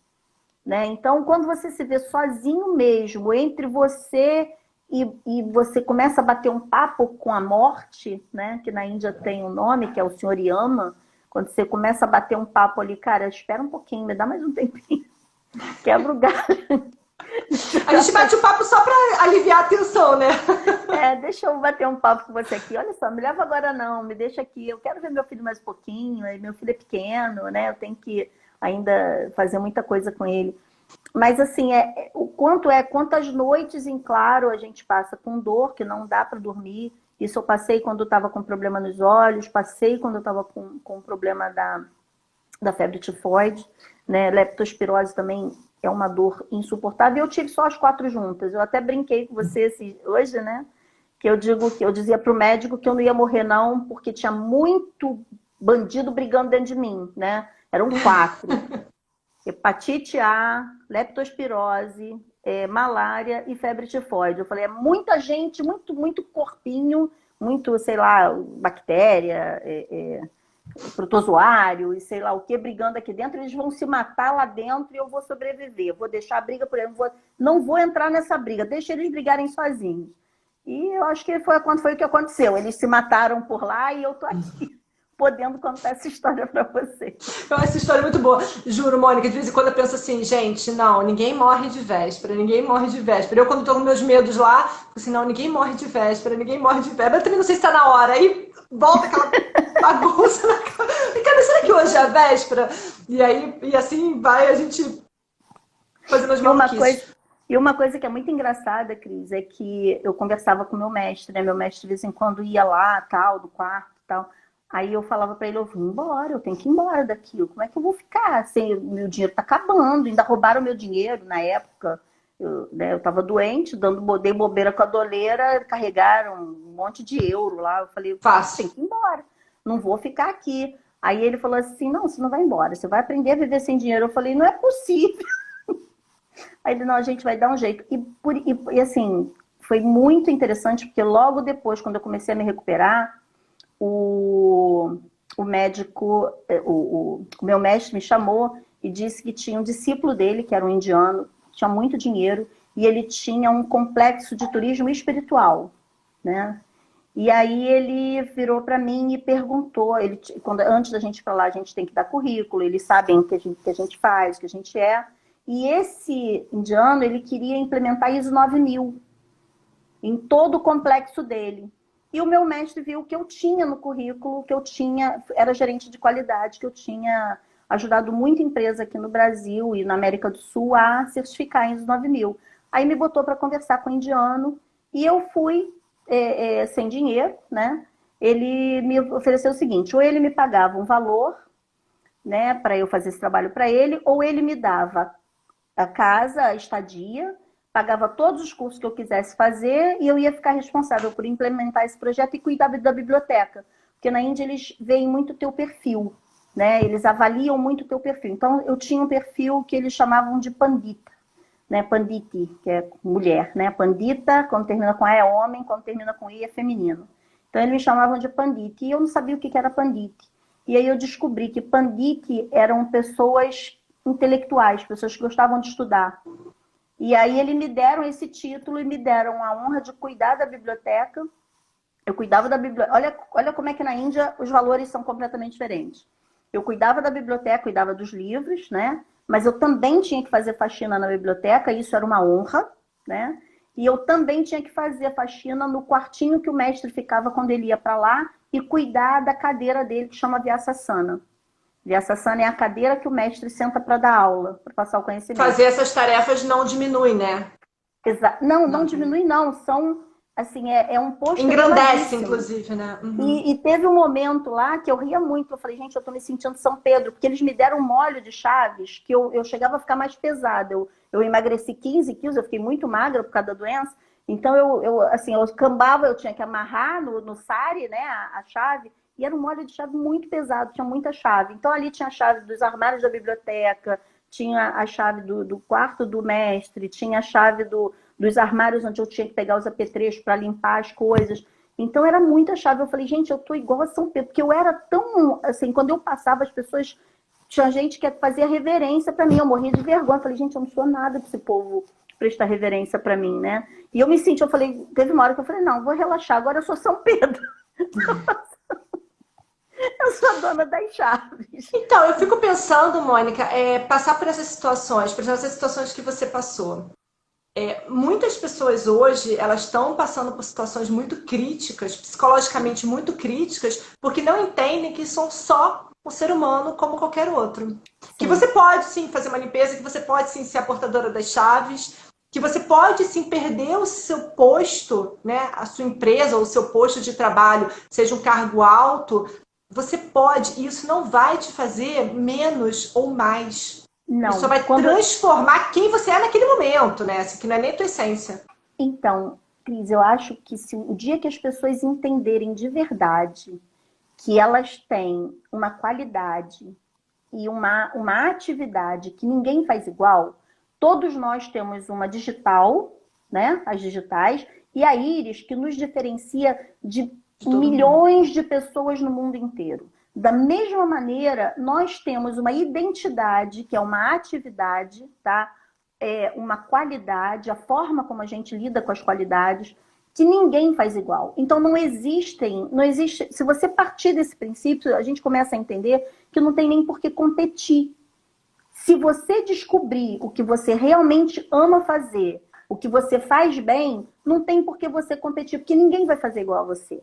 Né? Então, quando você se vê sozinho mesmo, entre você e você começa a bater um papo com a morte, né? Que na Índia tem um nome, que é o Senhor Yama, quando você começa a bater um papo ali, cara, espera um pouquinho, me dá mais um tempinho, quebra o galho. A gente bate o papo só para aliviar a tensão, né? Deixa eu bater um papo com você aqui. Olha só, me leva agora não, me deixa aqui. Eu quero ver meu filho mais um pouquinho. Meu filho é pequeno, né? Eu tenho que ainda fazer muita coisa com ele. Mas assim, quantas noites em claro a gente passa com dor, que não dá para dormir. Isso eu passei quando eu estava com problema nos olhos, passei quando eu estava com problema da febre tifoide, né? Leptospirose também é uma dor insuportável. Eu tive só as 4 juntas. Eu até brinquei com você hoje, né? Que eu dizia para o médico que eu não ia morrer não, porque tinha muito bandido brigando dentro de mim, né? Eram 4. Hepatite A, leptospirose, malária e febre tifoide. Eu falei, é muita gente, muito, muito corpinho, muito, sei lá, bactéria, protozoário e sei lá o que brigando aqui dentro, eles vão se matar lá dentro e eu vou sobreviver. Eu vou deixar a briga por eles, não vou entrar nessa briga, deixa eles brigarem sozinhos. E eu acho que foi o que aconteceu. Eles se mataram por lá e eu tô aqui podendo contar essa história para você. Essa história é muito boa. Juro, Mônica, de vez em quando eu penso assim, gente, não, ninguém morre de véspera, ninguém morre de véspera. Eu, quando tô com meus medos lá, assim, não, ninguém morre de véspera, ninguém morre de véspera. Eu também não sei se tá na hora. Aí volta aquela bagunça na cabeça. Será que hoje é a véspera? E aí, e assim vai a gente fazendo as maluquices. E uma coisa que é muito engraçada, Cris, é que eu conversava com meu mestre, né? Meu mestre de vez em quando ia lá, tal, do quarto, tal. Aí eu falava para ele, eu vou embora, eu tenho que ir embora daqui. Como é que eu vou ficar? Assim, meu dinheiro tá acabando, ainda roubaram meu dinheiro na época. Eu tava doente, dei bobeira com a doleira, carregaram um monte de euro lá. Eu falei, Fácil. tem que ir embora, não vou ficar aqui. Aí ele falou assim, não, você não vai embora, você vai aprender a viver sem dinheiro. Eu falei, não é possível. Aí ele, não, a gente vai dar um jeito. E assim, foi muito interessante, porque logo depois, quando eu comecei a me recuperar, o médico, o meu mestre me chamou e disse que tinha um discípulo dele, que era um indiano, tinha muito dinheiro, e ele tinha um complexo de turismo espiritual, né? E aí ele virou para mim e perguntou, antes da gente ir para lá, a gente tem que dar currículo, eles sabem o que a gente faz, o que a gente é. E esse indiano, ele queria implementar ISO 9000 em todo o complexo dele. E o meu mestre viu que eu tinha no currículo, que eu era gerente de qualidade, que eu tinha ajudado muita empresa aqui no Brasil e na América do Sul a certificar em ISO 9000. Aí me botou para conversar com o indiano e eu fui sem dinheiro, né? Ele me ofereceu o seguinte, ou ele me pagava um valor, né, para eu fazer esse trabalho para ele, ou ele me dava a casa, a estadia, pagava todos os cursos que eu quisesse fazer e eu ia ficar responsável por implementar esse projeto e cuidar da biblioteca. Porque na Índia eles veem muito o teu perfil, né? Eles avaliam muito o teu perfil. Então eu tinha um perfil que eles chamavam de pandita, né? Panditi, que é mulher, né? Pandita, quando termina com A é homem, quando termina com I é feminino. Então eles me chamavam de panditi e eu não sabia o que era panditi. E aí eu descobri que panditi eram pessoas intelectuais, pessoas que gostavam de estudar. E aí eles me deram esse título e me deram a honra de cuidar da biblioteca. Eu cuidava da biblioteca. Olha como é que na Índia os valores são completamente diferentes. Eu cuidava da biblioteca, cuidava dos livros, né? Mas eu também tinha que fazer faxina na biblioteca, isso era uma honra, né? E eu também tinha que fazer faxina no quartinho que o mestre ficava quando ele ia para lá e cuidar da cadeira dele, que chama Vyasasana. Vyasasana é a cadeira que o mestre senta para dar aula, para passar o conhecimento. Fazer essas tarefas não diminui, né? Não diminui, não. São, assim, é um posto engrandece, inclusive, né? Uhum. E teve um momento lá que eu ria muito. Eu falei, gente, eu tô me sentindo São Pedro, porque eles me deram um molho de chaves que eu chegava a ficar mais pesada. Eu emagreci 15 quilos, eu fiquei muito magra por causa da doença. Então, eu cambava, eu tinha que amarrar no sari, né, a chave. E era um molho de chave muito pesado, tinha muita chave. Então, ali tinha a chave dos armários da biblioteca, tinha a chave do quarto do mestre, tinha a chave dos armários onde eu tinha que pegar os apetrechos para limpar as coisas. Então, era muita chave. Eu falei, gente, eu tô igual a São Pedro, porque eu era tão, assim, quando eu passava, as pessoas, tinha gente que fazia reverência para mim, eu morria de vergonha. Eu falei, gente, eu não sou nada para esse povo prestar reverência para mim, né? E eu me senti, eu falei, teve uma hora que eu falei, não, vou relaxar, agora eu sou São Pedro. Eu sou a dona das chaves. Então, eu fico pensando, Mônica, passar por essas situações, por exemplo, essas situações que você passou. Muitas pessoas hoje, elas estão passando por situações muito críticas, psicologicamente muito críticas, porque não entendem que são só um ser humano como qualquer outro. Sim. Que você pode, sim, fazer uma limpeza, que você pode, sim, ser a portadora das chaves, que você pode, sim, perder o seu posto, né, a sua empresa ou o seu posto de trabalho, seja um cargo alto. Você pode, e isso não vai te fazer menos ou mais. Não. Isso só vai transformar quem você é naquele momento, né? Assim, que não é nem tua essência. Então, Cris, eu acho que o dia que as pessoas entenderem de verdade que elas têm uma qualidade e uma atividade que ninguém faz igual, todos nós temos uma digital, né? As digitais, e a Íris, que nos diferencia de milhões de pessoas no mundo inteiro. Da mesma maneira, nós temos uma identidade, que é uma atividade, tá? Uma qualidade, a forma como a gente lida com as qualidades, que ninguém faz igual. Então não existe, se você partir desse princípio, a gente começa a entender que não tem nem por que competir. Se você descobrir o que você realmente ama fazer, o que você faz bem, não tem por que você competir, porque ninguém vai fazer igual a você.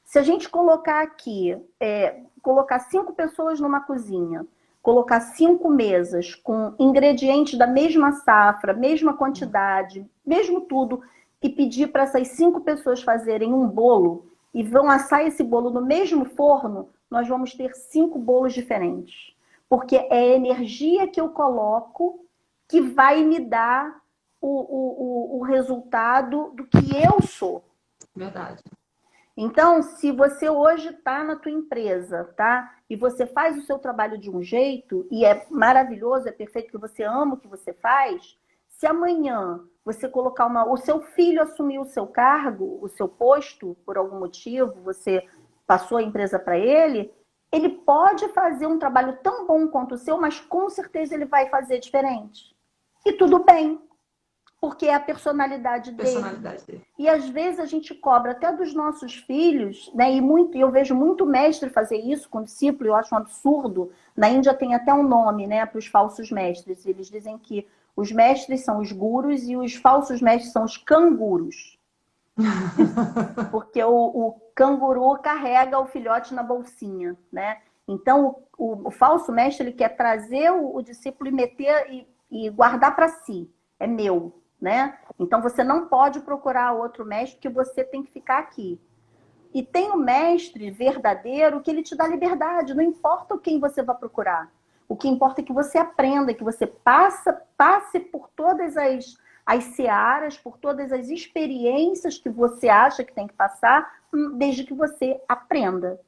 Se a gente colocar aqui, colocar 5 pessoas numa cozinha, colocar 5 mesas com ingredientes da mesma safra, mesma quantidade, mesmo tudo, e pedir para essas 5 pessoas fazerem um bolo e vão assar esse bolo no mesmo forno, nós vamos ter 5 bolos diferentes. Porque é a energia que eu coloco que vai me dar o resultado do que eu sou. Verdade. Então, se você hoje está na tua empresa, tá? E você faz o seu trabalho de um jeito, e é maravilhoso, é perfeito, que você ama o que você faz, se amanhã você colocar o seu filho assumir o seu cargo, o seu posto, por algum motivo, você passou a empresa para ele pode fazer um trabalho tão bom quanto o seu, mas com certeza ele vai fazer diferente. E tudo bem. Porque é a personalidade dele. E às vezes a gente cobra até dos nossos filhos, né? E eu vejo muito mestre fazer isso com discípulo, eu acho um absurdo. Na Índia tem até um nome, né, para os falsos mestres. Eles dizem que os mestres são os gurus e os falsos mestres são os cangurus. Porque o canguru carrega o filhote na bolsinha, né? Então o falso mestre, ele quer trazer o discípulo e meter e guardar para si. É meu. Né? Então você não pode procurar outro mestre, porque você tem que ficar aqui. E tem o mestre verdadeiro que ele te dá liberdade, não importa quem você vai procurar. O que importa é que você aprenda, que você passe por todas as searas, por todas as experiências que você acha que tem que passar, desde que você aprenda.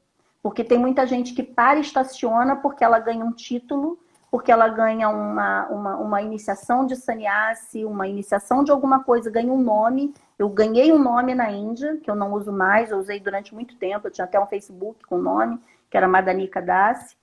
Porque tem muita gente que para e estaciona porque ela ganha um título, porque ela ganha uma iniciação de sannyasi, uma iniciação de alguma coisa, ganha um nome. Eu ganhei um nome na Índia, que eu não uso mais, eu usei durante muito tempo, eu tinha até um Facebook com nome, que era Madhanika Das,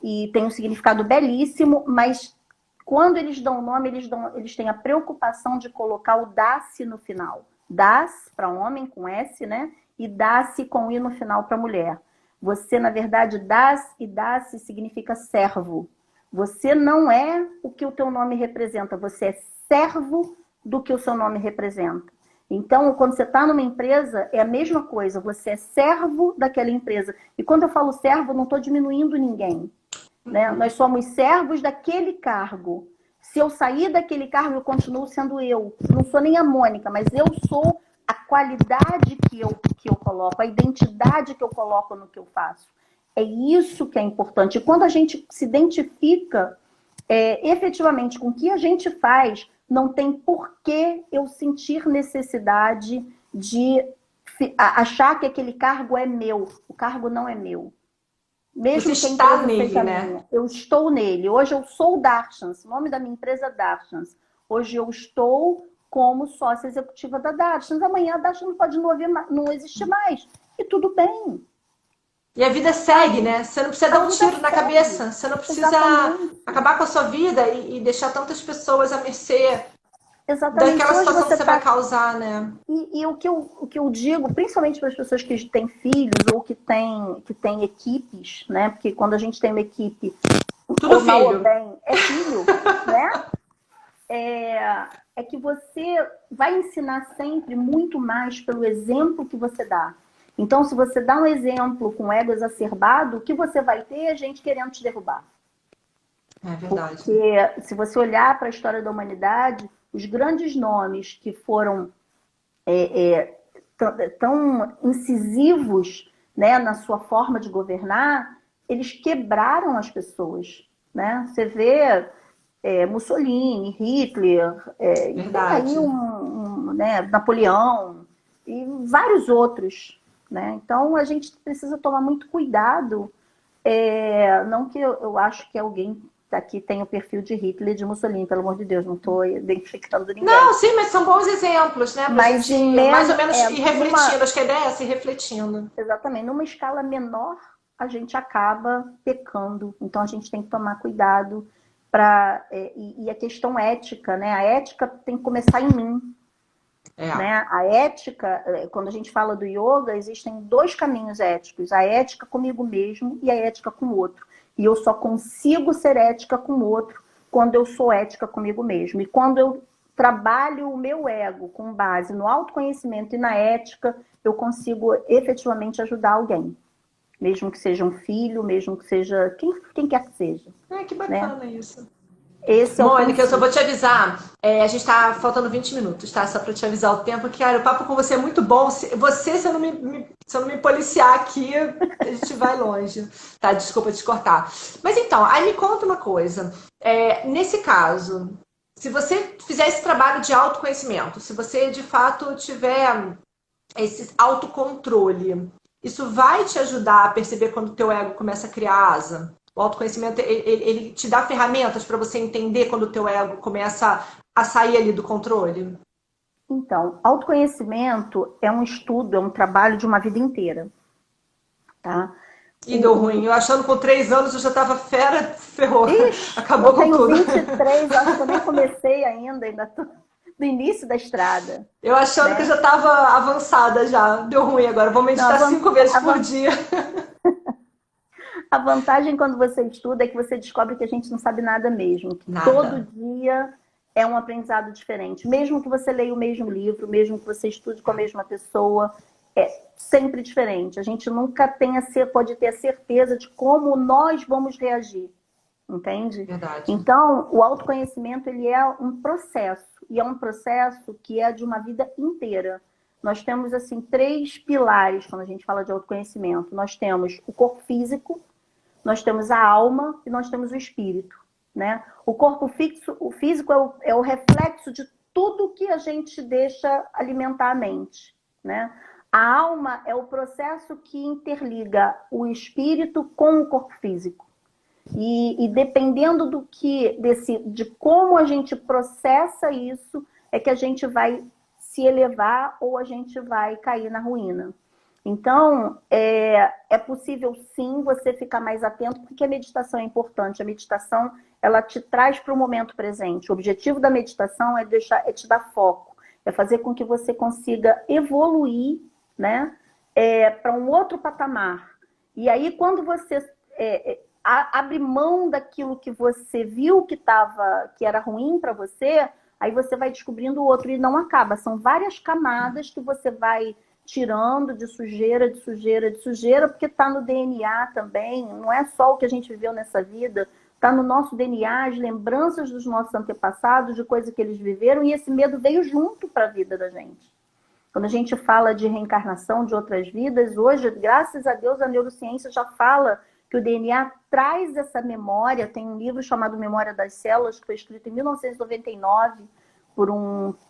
e tem um significado belíssimo, mas quando eles dão o nome, eles têm a preocupação de colocar o Das no final. Das para homem, com S, né? E Das com I no final para mulher. Você, na verdade, Das e Das significa servo. Você não é o que o teu nome representa, você é servo do que o seu nome representa. Então, quando você está numa empresa, é a mesma coisa, você é servo daquela empresa. E quando eu falo servo, eu não estou diminuindo ninguém. Né? Nós somos servos daquele cargo. Se eu sair daquele cargo, eu continuo sendo eu. Não sou nem a Mônica, mas eu sou a qualidade que eu coloco, a identidade que eu coloco no que eu faço. É isso que é importante. E quando a gente se identifica efetivamente com o que a gente faz, não tem por que eu sentir necessidade de achar que aquele cargo é meu. O cargo não é meu. Mesmo você está nele, né? Minha, eu estou nele. Hoje eu sou o Darshans, o nome da minha empresa é Darshans. Hoje eu estou como sócia executiva da Darshans. Amanhã a Darshans pode não existir mais. E tudo bem. E a vida segue, né? Você não precisa dar um tiro na cabeça. Você não precisa acabar com a sua vida e deixar tantas pessoas à mercê daquela situação que você vai causar, né? E o que eu digo, principalmente para as pessoas que têm filhos ou que têm equipes, né? Porque quando a gente tem uma equipe, tudo filho. Ou bem, é filho, né? É que você vai ensinar sempre muito mais pelo exemplo que você dá. Então, se você dá um exemplo com ego exacerbado, o que você vai ter é gente querendo te derrubar. É verdade. Porque se você olhar para a história da humanidade, os grandes nomes que foram tão incisivos, né, na sua forma de governar, eles quebraram as pessoas. Né? Você vê Mussolini, Hitler, tem aí né, Napoleão e vários outros. Né? Então, a gente precisa tomar muito cuidado. Não que eu acho que alguém aqui tem o perfil de Hitler e de Mussolini, pelo amor de Deus, não estou identificando ninguém. Não, sim, mas são bons exemplos, né? Mas mais ou menos ir refletindo, acho que a ideia é se refletindo. Exatamente, numa escala menor a gente acaba pecando. Então, a gente tem que tomar cuidado e a questão ética, né? A ética tem que começar em mim. Né? A ética, quando a gente fala do yoga, existem dois caminhos éticos. A ética comigo mesmo e a ética com o outro. E eu só consigo ser ética com o outro quando eu sou ética comigo mesmo. E quando eu trabalho o meu ego com base no autoconhecimento e na ética, eu consigo efetivamente ajudar alguém. Mesmo que seja um filho, mesmo que seja quem quer que seja. Que bacana, né? Isso. Esse é Mônica, eu só vou te avisar, a gente tá faltando 20 minutos, tá? Só para te avisar o tempo, que, cara, o papo com você é muito bom. Se eu não me policiar aqui, a gente vai longe. Tá, desculpa te cortar. Mas então, aí me conta uma coisa. Nesse caso, se você fizer esse trabalho de autoconhecimento, se você de fato tiver esse autocontrole, isso vai te ajudar a perceber quando o teu ego começa a criar asa? O autoconhecimento, ele te dá ferramentas para você entender quando o teu ego começa a sair ali do controle? Então, autoconhecimento é um estudo, é um trabalho de uma vida inteira. Tá? E deu ruim. Eu achando com 3 anos eu já estava ferrou. Ixi, Acabou com tudo. Eu tenho 23, acho que eu nem comecei ainda tô no início da estrada. Eu achando que eu já estava avançada já. Deu ruim agora. Vou meditar 5 vezes por dia. A vantagem quando você estuda é que você descobre que a gente não sabe nada mesmo. Que Nada. Todo dia é um aprendizado diferente. Mesmo que você leia o mesmo livro, mesmo que você estude com a mesma pessoa, é sempre diferente. A gente nunca pode ter a certeza de como nós vamos reagir. Entende? Verdade. Então, o autoconhecimento ele é um processo. E é um processo que é de uma vida inteira. Nós temos, assim, 3 pilares quando a gente fala de autoconhecimento. Nós temos o corpo físico, nós temos a alma e nós temos o espírito, né? O corpo físico é o reflexo de tudo que a gente deixa alimentar a mente, né? A alma é o processo que interliga o espírito com o corpo físico. E dependendo de como a gente processa isso, é que a gente vai se elevar ou a gente vai cair na ruína. Então, é possível sim você ficar mais atento, porque a meditação é importante. A meditação, ela te traz para o momento presente. O objetivo da meditação é te dar foco, é fazer com que você consiga evoluir, né, para um outro patamar. E aí, quando você abre mão daquilo que você viu que era ruim para você, aí você vai descobrindo o outro e não acaba. São várias camadas que você vai tirando de sujeira, porque está no DNA também. Não é só o que a gente viveu nessa vida, está no nosso DNA, as lembranças dos nossos antepassados, de coisas que eles viveram, e esse medo veio junto para a vida da gente. Quando a gente fala de reencarnação de outras vidas, hoje, graças a Deus, a neurociência já fala que o DNA traz essa memória. Tem um livro chamado Memória das Células, que foi escrito em 1999 por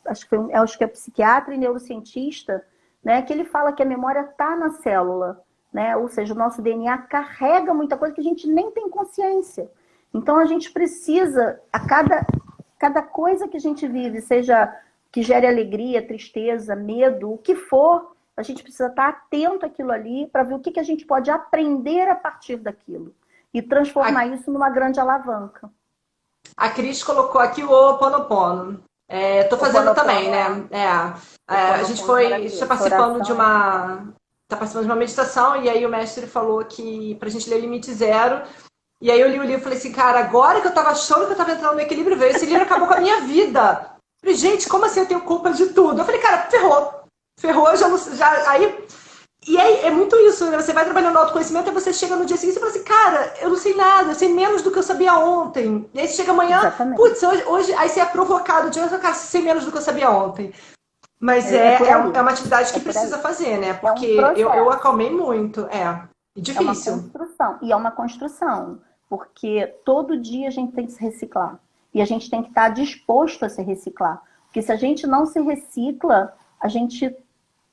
acho que é psiquiatra e neurocientista, né, que ele fala que a memória está na célula, né? Ou seja, o nosso DNA carrega muita coisa que a gente nem tem consciência. Então a gente precisa, a cada coisa que a gente vive, seja que gere alegria, tristeza, medo, o que for, a gente precisa estar atento àquilo ali para ver o que a gente pode aprender a partir daquilo e transformar isso numa grande alavanca. A Cris colocou aqui o Ho'oponopono. Tô fazendo também, né? A gente está participando de uma meditação, e aí o mestre falou que pra gente ler Limite Zero. E aí eu li o livro e falei assim, cara, agora que eu tava achando que eu tava entrando no equilíbrio, veio esse livro, acabou com a minha vida. Eu falei, gente, como assim eu tenho culpa de tudo? Eu falei, cara, ferrou, aí. E aí é muito isso, né? Você vai trabalhando no autoconhecimento e você chega no dia seguinte e fala assim, cara, eu não sei nada, eu sei menos do que eu sabia ontem. E aí você chega amanhã, putz, hoje, aí você é provocado de hoje, cara, sei menos do que eu sabia ontem. Mas é uma atividade que precisa fazer, né? Porque eu acalmei muito, difícil. É uma construção, e é uma construção, porque todo dia a gente tem que se reciclar. E a gente tem que estar disposto a se reciclar. Porque se a gente não se recicla, a gente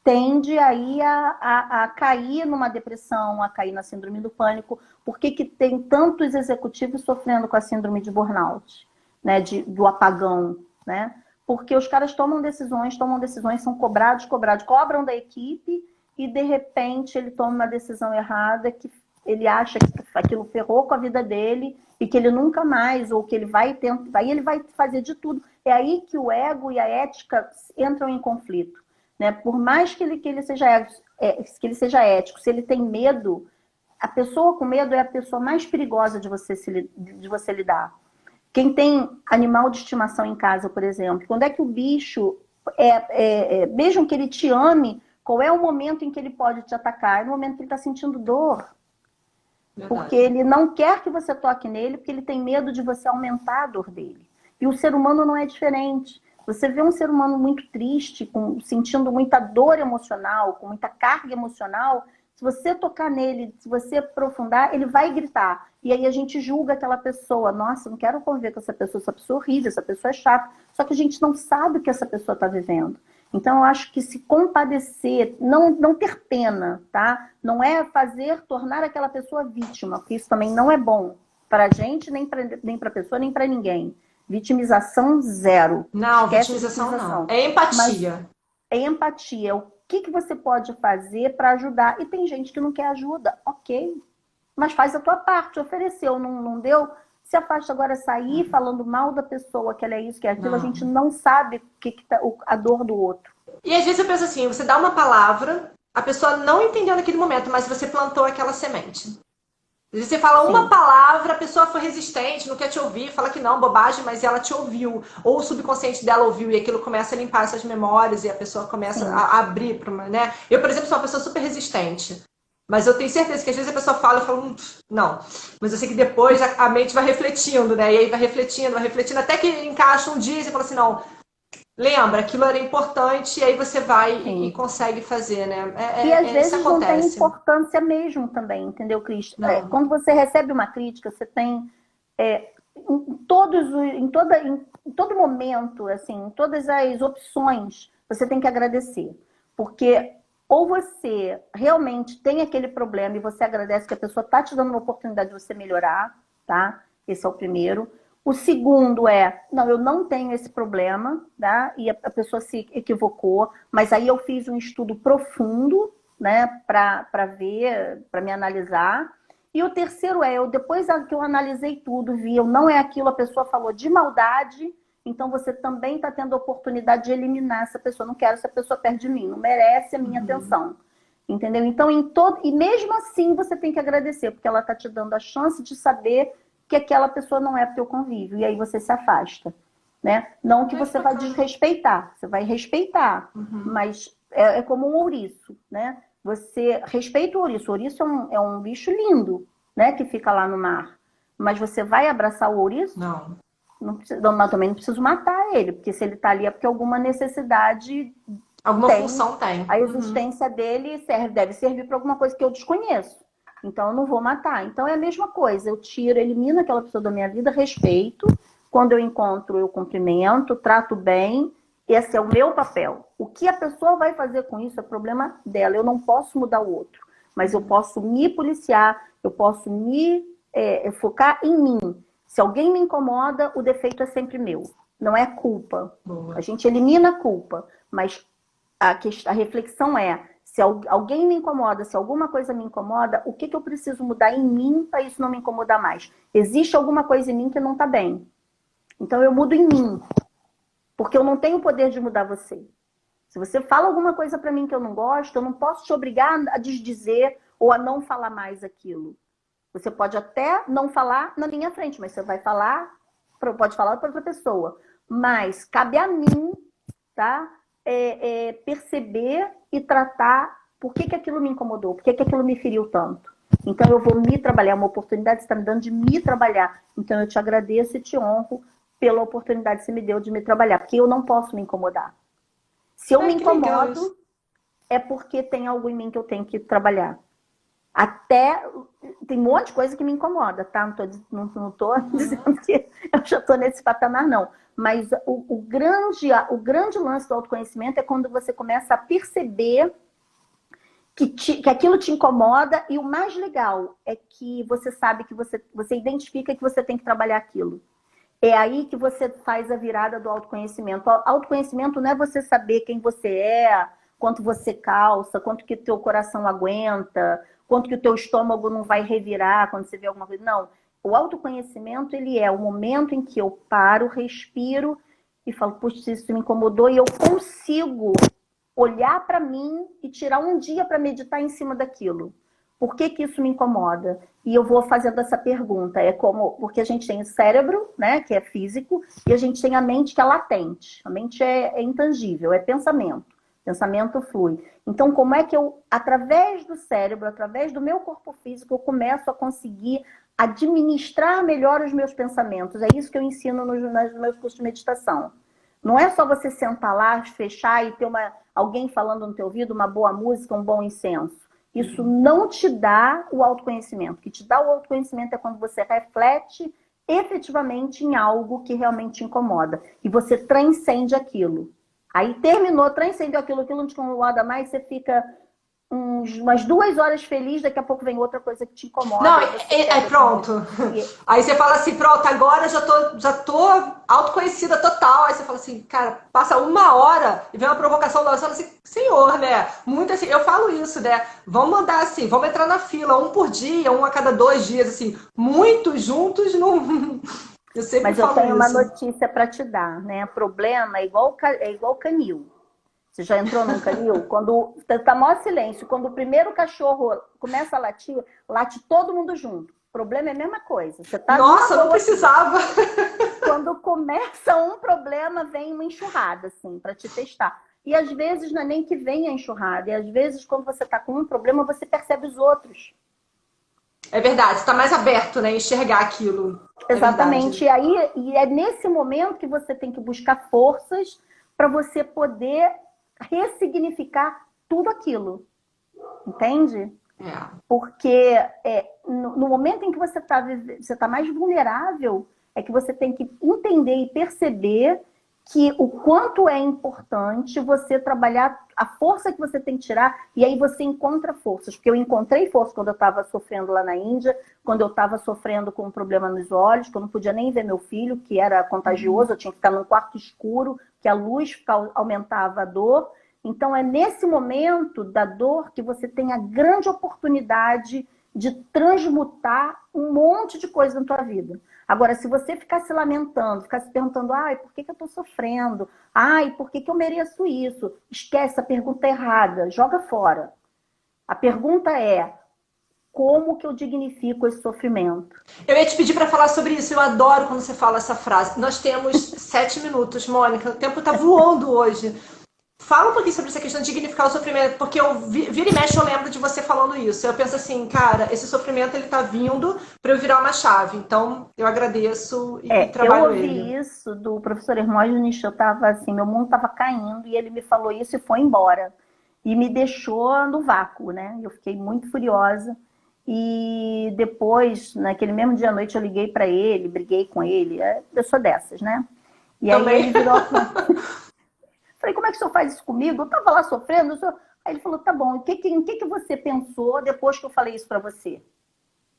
tende aí a cair numa depressão, a cair na síndrome do pânico. Por que tem tantos executivos sofrendo com a síndrome de burnout, né, do apagão, né? Porque os caras tomam decisões, são cobram da equipe e de repente ele toma uma decisão errada que ele acha que aquilo ferrou com a vida dele e que ele nunca mais, ou que ele vai tentar, aí ele vai fazer de tudo. É aí que o ego e a ética entram em conflito, né? Por mais que ele seja ético, se ele tem medo, a pessoa com medo é a pessoa mais perigosa de você lidar. Quem tem animal de estimação em casa, por exemplo, quando é que o bicho, mesmo que ele te ame, qual é o momento em que ele pode te atacar? É no momento que ele está sentindo dor. Verdade. Porque ele não quer que você toque nele, porque ele tem medo de você aumentar a dor dele. E o ser humano não é diferente. Você vê um ser humano muito triste, sentindo muita dor emocional, com muita carga emocional, se você tocar nele, se você aprofundar, ele vai gritar. E aí a gente julga aquela pessoa. Nossa, não quero conviver com essa pessoa é horrível, essa pessoa é chata. Só que a gente não sabe o que essa pessoa está vivendo. Então, eu acho que se compadecer, não ter pena, tá? Não é tornar aquela pessoa vítima, porque isso também não é bom para a gente, nem para a pessoa, nem para ninguém. Vitimização zero. Não, vitimização não. É empatia. Mas é empatia. O que você pode fazer para ajudar? E tem gente que não quer ajuda. Ok. Mas faz a tua parte. Ofereceu, não deu? Se afasta agora, sair falando mal da pessoa, que ela é isso, que é aquilo, a gente não sabe a dor do outro. E às vezes eu penso assim, você dá uma palavra, a pessoa não entendeu naquele momento, mas você plantou aquela semente. Às vezes você fala uma palavra, a pessoa foi resistente, não quer te ouvir, fala que não, bobagem, mas ela te ouviu. Ou o subconsciente dela ouviu e aquilo começa a limpar essas memórias e a pessoa começa a abrir para uma, né? Eu, por exemplo, sou uma pessoa super resistente. Mas eu tenho certeza que às vezes a pessoa fala, eu falo, não. Mas eu sei que depois a mente vai refletindo, né? E aí vai refletindo, até que encaixa um dia e você fala assim, não, lembra, aquilo era importante, e aí você vai e consegue fazer, né? E às vezes não tem importância mesmo também, entendeu, Cris? Quando você recebe uma crítica, você tem em todo momento, assim, em todas as opções, você tem que agradecer. Porque ou você realmente tem aquele problema e você agradece que a pessoa está te dando uma oportunidade de você melhorar, tá? Esse é o primeiro. O segundo não, eu não tenho esse problema, tá? E a pessoa se equivocou, mas aí eu fiz um estudo profundo, né, para ver, para me analisar. E o terceiro depois que eu analisei tudo, não é aquilo, a pessoa falou de maldade, então você também está tendo a oportunidade de eliminar essa pessoa. Não quero essa pessoa perto de mim, não merece a minha atenção. Entendeu? Então, e mesmo assim você tem que agradecer, porque ela está te dando a chance de saber que aquela pessoa não é para o teu convívio, e aí você se afasta, né? Não que você vai desrespeitar, você vai respeitar, mas é como um ouriço, né? Você respeita o ouriço é um bicho lindo, né? Que fica lá no mar, mas você vai abraçar o ouriço? Não. Mas também não preciso matar ele, porque se ele está ali é porque alguma necessidade alguma função tem. A existência dele deve servir para alguma coisa que eu desconheço. Então, eu não vou matar. Então, é a mesma coisa. Eu elimino aquela pessoa da minha vida, respeito. Quando eu encontro, eu cumprimento, trato bem. Esse é o meu papel. O que a pessoa vai fazer com isso é problema dela. Eu não posso mudar o outro. Mas eu posso me policiar, eu posso me focar em mim. Se alguém me incomoda, o defeito é sempre meu. Não é culpa. Boa. A gente elimina a culpa. Mas a reflexão se alguém me incomoda, se alguma coisa me incomoda, o que eu preciso mudar em mim para isso não me incomodar mais? Existe alguma coisa em mim que não está bem. Então eu mudo em mim. Porque eu não tenho o poder de mudar você. Se você fala alguma coisa para mim que eu não gosto, eu não posso te obrigar a desdizer ou a não falar mais aquilo. Você pode até não falar na minha frente, mas você vai falar, pode falar para outra pessoa. Mas cabe a mim, tá? Perceber e tratar por que aquilo me incomodou, por que aquilo me feriu tanto. Então eu vou me trabalhar, uma oportunidade que você está me dando de me trabalhar. Então eu te agradeço e te honro pela oportunidade que você me deu de me trabalhar, porque eu não posso me incomodar. Se eu me incomodo, é porque tem algo em mim que eu tenho que trabalhar. Tem um monte de coisa que me incomoda, tá? Não tô dizendo que eu já tô nesse patamar, não. Mas o grande lance do autoconhecimento é quando você começa a perceber que aquilo te incomoda, e o mais legal é que você sabe que você identifica que você tem que trabalhar aquilo. É aí que você faz a virada do autoconhecimento. O autoconhecimento não é você saber quem você é, quanto você calça, quanto que teu coração aguenta, quanto que o teu estômago não vai revirar quando você vê alguma coisa. Não. O autoconhecimento, ele é o momento em que eu paro, respiro e falo, puxa, isso me incomodou e eu consigo olhar para mim e tirar um dia para meditar em cima daquilo. Por que que isso me incomoda? E eu vou fazendo essa pergunta. É como, porque a gente tem o cérebro, né, que é físico, e a gente tem a mente que é latente. A mente é intangível, é pensamento. Pensamento flui. Então, como é que eu, através do cérebro, através do meu corpo físico, eu começo a conseguir administrar melhor os meus pensamentos? É isso que eu ensino nos meus cursos de meditação. Não é só você sentar lá, fechar e ter alguém falando no teu ouvido, uma boa música, um bom incenso. Isso não te dá o autoconhecimento. O que te dá o autoconhecimento é quando você reflete efetivamente em algo que realmente te incomoda. E você transcende aquilo. Aí terminou, transcendeu aquilo que não te incomoda mais, você fica umas 2 horas feliz, daqui a pouco vem outra coisa que te incomoda. Não, pronto. Aí você fala assim, pronto, agora já tô autoconhecida total. Aí você fala assim, cara, passa 1 hora e vem uma provocação nova. Você fala assim, senhor, né? Muito assim, eu falo isso, né? Vamos mandar assim, vamos entrar na fila, 1 por dia, 1 a cada 2 dias, assim, muitos juntos não. Eu sempre Mas eu falo tenho uma isso. notícia para te dar, né? Problema é igual canil. Você já entrou num canil? Quando tá maior silêncio, quando o primeiro cachorro começa a latir, late todo mundo junto. O problema é a mesma coisa. Você tá Nossa, não precisava. Quando começa um problema, vem uma enxurrada, assim, para te testar. E às vezes não é nem que vem a enxurrada, e às vezes quando você tá com um problema, você percebe os outros. É verdade, você tá mais aberto, né? Enxergar aquilo. Exatamente. E é nesse momento que você tem que buscar forças para você poder ressignificar tudo aquilo. Entende? É. Porque no momento em que você tá mais vulnerável, é que você tem que entender e perceber que o quanto é importante você trabalhar a força que você tem que tirar, e aí você encontra forças. Porque eu encontrei força quando eu estava sofrendo lá na Índia, quando eu estava sofrendo com um problema nos olhos, que eu não podia nem ver meu filho, que era contagioso, eu tinha que ficar num quarto escuro, que a luz aumentava a dor. Então é nesse momento da dor que você tem a grande oportunidade de transmutar um monte de coisa na tua vida. Agora, se você ficar se lamentando, ficar se perguntando, ai, por que eu estou sofrendo? Ai, por que eu mereço isso? Esquece, a pergunta errada, joga fora. A pergunta é, como que eu dignifico esse sofrimento? Eu ia te pedir para falar sobre isso, eu adoro quando você fala essa frase. Nós temos 7 minutos, Mônica, o tempo está voando hoje. Fala um pouquinho sobre essa questão de dignificar o sofrimento, porque eu vira e mexe, eu lembro de você falando isso. Eu penso assim, cara, esse sofrimento ele tá vindo para eu virar uma chave. Então, eu agradeço e trabalho ele. Eu ouvi isso do professor Hermógenes, eu tava assim, meu mundo estava caindo e ele me falou isso e foi embora. E me deixou no vácuo, né? Eu fiquei muito furiosa. E depois, naquele mesmo dia à noite, eu liguei para ele, briguei com ele. Eu sou dessas, né? E aí ele virou... Falei, como é que o senhor faz isso comigo? Eu estava lá sofrendo. Aí ele falou, tá bom, em que você pensou depois que eu falei isso para você?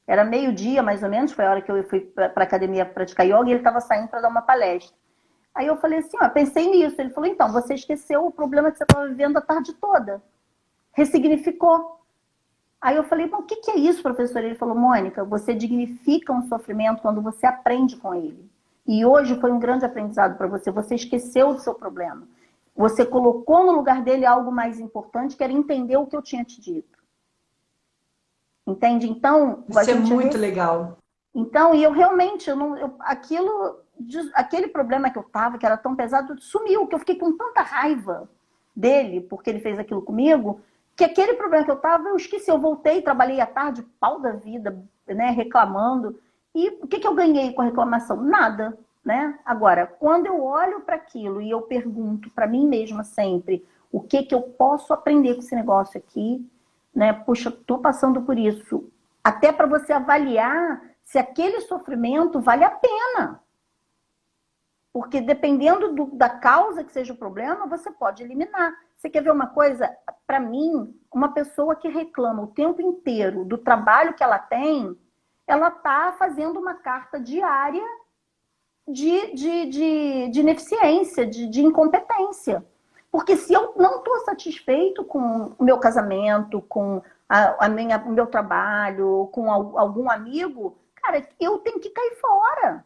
Era 12:00, mais ou menos, foi a hora que eu fui para a academia praticar yoga e ele estava saindo para dar uma palestra. Aí eu falei assim, pensei nisso. Ele falou, então, você esqueceu o problema que você estava vivendo a tarde toda. Ressignificou. Aí eu falei, bom, o que é isso, professor? Ele falou, Mônica, você dignifica um sofrimento quando você aprende com ele. E hoje foi um grande aprendizado para você. Você esqueceu do seu problema. Você colocou no lugar dele algo mais importante, que era entender o que eu tinha te dito. Entende? Então... Isso é muito legal. Então, e eu realmente, aquele problema que eu tava, que era tão pesado, sumiu, que eu fiquei com tanta raiva dele, porque ele fez aquilo comigo, que aquele problema que eu tava, eu esqueci, eu voltei, trabalhei à tarde, pau da vida, né, reclamando. E o que eu ganhei com a reclamação? Nada. Né? Agora, quando eu olho para aquilo e eu pergunto para mim mesma sempre o que eu posso aprender com esse negócio aqui, né? Puxa, estou passando por isso. Até para você avaliar se aquele sofrimento vale a pena. Porque dependendo da causa que seja o problema, você pode eliminar. Você quer ver uma coisa? Para mim, uma pessoa que reclama o tempo inteiro do trabalho que ela tem, ela está fazendo uma carta diária de ineficiência, de incompetência. Porque se eu não estou satisfeito com o meu casamento, com o meu trabalho, com algum amigo, cara, eu tenho que cair fora.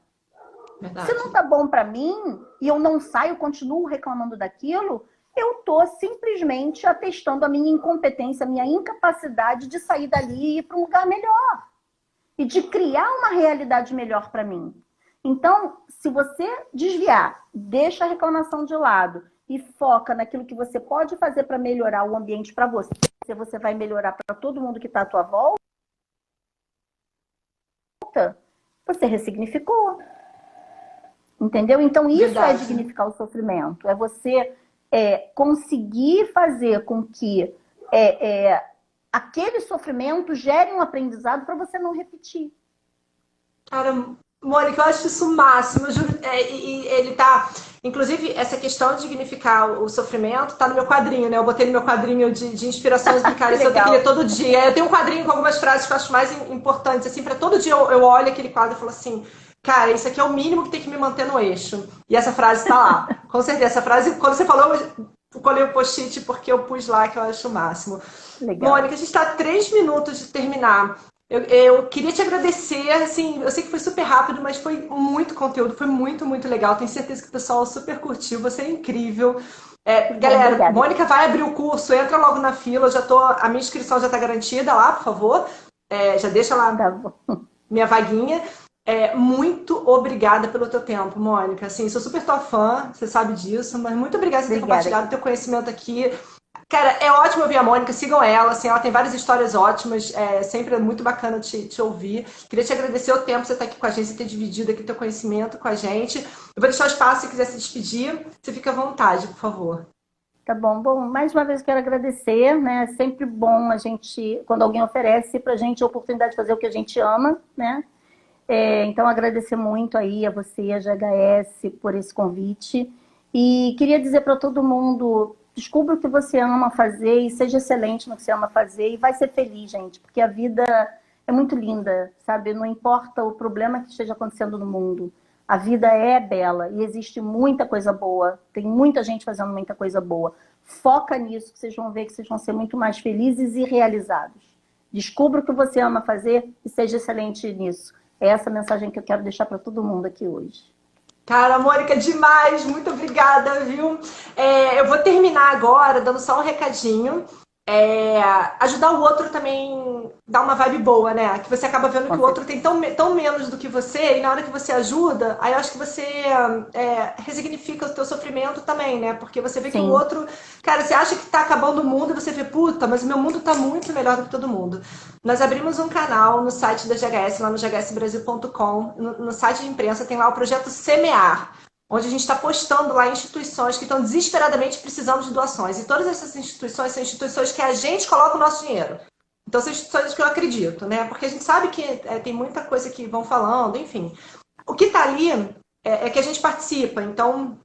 Verdade. Se não tá bom para mim e eu não saio, continuo reclamando daquilo, eu tô simplesmente atestando a minha incompetência, a minha incapacidade de sair dali e ir para um lugar melhor e de criar uma realidade melhor para mim. Então, se você desviar, deixa a reclamação de lado e foca naquilo que você pode fazer para melhorar o ambiente para você vai melhorar para todo mundo que está à tua volta, você ressignificou. Entendeu? Então, isso Verdade. é dignificar o sofrimento. É você conseguir fazer com que aquele sofrimento gere um aprendizado para você não repetir. Cara, Mônica, eu acho isso o máximo. Eu juro, e ele tá. Inclusive, essa questão de dignificar o sofrimento tá no meu quadrinho, né? Eu botei no meu quadrinho de inspirações do cara. Isso eu tenho que ler todo dia. Eu tenho um quadrinho com algumas frases que eu acho mais importantes, assim, para todo dia eu olho aquele quadro e falo assim. Cara, isso aqui é o mínimo que tem que me manter no eixo. E essa frase tá lá. Com certeza. Essa frase, quando você falou, eu colei o post-it porque eu pus lá, que eu acho o máximo. Legal. Mônica, a gente está a 3 minutos de terminar. Eu queria te agradecer, assim, eu sei que foi super rápido, mas foi muito conteúdo, foi muito, muito legal. Tenho certeza que o pessoal super curtiu, você é incrível. Galera, obrigada. Mônica vai abrir o curso, entra logo na fila, a minha inscrição já está garantida lá, por favor. Já deixa lá minha vaguinha. Muito obrigada pelo teu tempo, Mônica. Assim, sou super tua fã, você sabe disso, mas muito obrigada por ter compartilhado o teu conhecimento aqui. Cara, é ótimo ouvir a Mônica, sigam ela, assim, ela tem várias histórias ótimas, sempre é muito bacana te ouvir. Queria te agradecer o tempo que você está aqui com a gente, você ter dividido aqui teu conhecimento com a gente. Eu vou deixar o espaço, se quiser se despedir, você fica à vontade, por favor. Tá bom. Bom, mais uma vez quero agradecer, né? É sempre bom a gente, quando alguém oferece pra gente a oportunidade de fazer o que a gente ama, né? Então, agradecer muito aí a você, a GHS, por esse convite. E queria dizer para todo mundo, descubra o que você ama fazer e seja excelente no que você ama fazer e vai ser feliz, gente, porque a vida é muito linda, sabe? Não importa o problema que esteja acontecendo no mundo, a vida é bela e existe muita coisa boa, tem muita gente fazendo muita coisa boa. Foca nisso, que vocês vão ver que vocês vão ser muito mais felizes e realizados. Descubra o que você ama fazer e seja excelente nisso. É essa mensagem que eu quero deixar para todo mundo aqui hoje. Cara, Mônica, demais, muito obrigada, viu? Eu vou terminar agora dando só um recadinho. Ajudar o outro também dá uma vibe boa, né? Que você acaba vendo que o outro tem tão menos do que você, e na hora que você ajuda, aí eu acho que você resignifica o teu sofrimento também, né? Porque você vê que o outro... Cara, você acha que tá acabando o mundo e você vê, puta, mas o meu mundo tá muito melhor do que todo mundo. Nós abrimos um canal no site da GHS, lá no ghsbrasil.com. No site de imprensa tem lá o projeto Semear, onde a gente está postando lá instituições que estão desesperadamente precisando de doações. E todas essas instituições são instituições que a gente coloca o nosso dinheiro. Então são instituições que eu acredito, né? Porque a gente sabe que tem muita coisa que vão falando, enfim. O que está ali é que a gente participa. Então,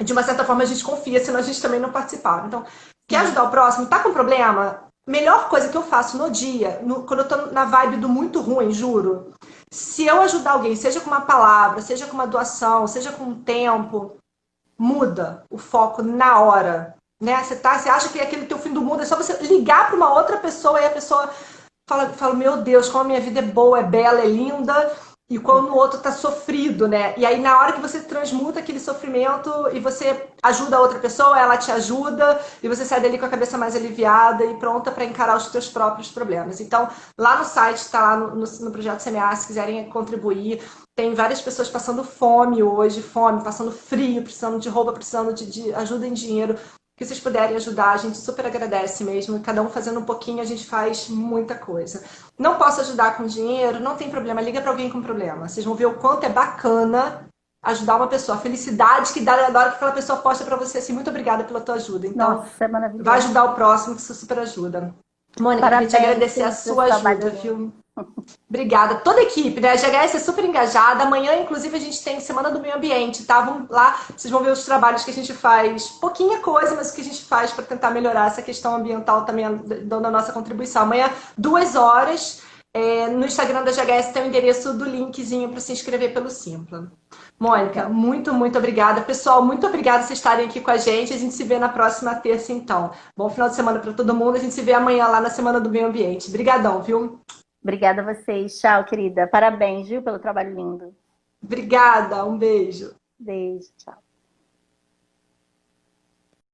de uma certa forma, a gente confia, senão a gente também não participava. Então, quer ajudar o próximo? Tá com problema? Melhor coisa que eu faço no dia, quando eu tô na vibe do muito ruim, juro. Se eu ajudar alguém, seja com uma palavra, seja com uma doação, seja com um tempo, muda o foco na hora. Né? Você acha que aquele teu fim do mundo é só você ligar para uma outra pessoa e a pessoa fala, meu Deus, como a minha vida é boa, é bela, é linda. E quando o outro tá sofrido, né? E aí na hora que você transmuta aquele sofrimento e você ajuda a outra pessoa, ela te ajuda e você sai dali com a cabeça mais aliviada e pronta para encarar os teus próprios problemas. Então, lá no site, tá lá no Projeto Semear, se quiserem contribuir. Tem várias pessoas passando fome hoje, passando frio, precisando de roupa, precisando de ajuda em dinheiro. Que vocês puderem ajudar, a gente super agradece mesmo. Cada um fazendo um pouquinho, a gente faz muita coisa. Não posso ajudar com dinheiro, não tem problema. Liga para alguém com problema. Vocês vão ver o quanto é bacana ajudar uma pessoa. A felicidade que dá na hora que aquela pessoa posta para você assim, muito obrigada pela tua ajuda. Então, nossa, é maravilhoso. Vai ajudar o próximo, que isso super ajuda. Mônica, eu queria te agradecer a sua ajuda, viu? Obrigada. Toda a equipe, né? A GHS é super engajada. Amanhã, inclusive, a gente tem Semana do Meio Ambiente, tá? Vamos lá, vocês vão ver os trabalhos que a gente faz. Pouquinha coisa, mas o que a gente faz para tentar melhorar essa questão ambiental também, dando a nossa contribuição. Amanhã, 2 horas, no Instagram da GHS tem o endereço do linkzinho para se inscrever pelo Simpla. Mônica, muito, muito obrigada. Pessoal, muito obrigada por vocês estarem aqui com a gente. A gente se vê na próxima terça, então. Bom final de semana para todo mundo. A gente se vê amanhã lá na Semana do Meio Ambiente. Obrigadão, viu? Obrigada a vocês. Tchau, querida. Parabéns, viu, pelo trabalho lindo. Obrigada, um beijo. Beijo, tchau.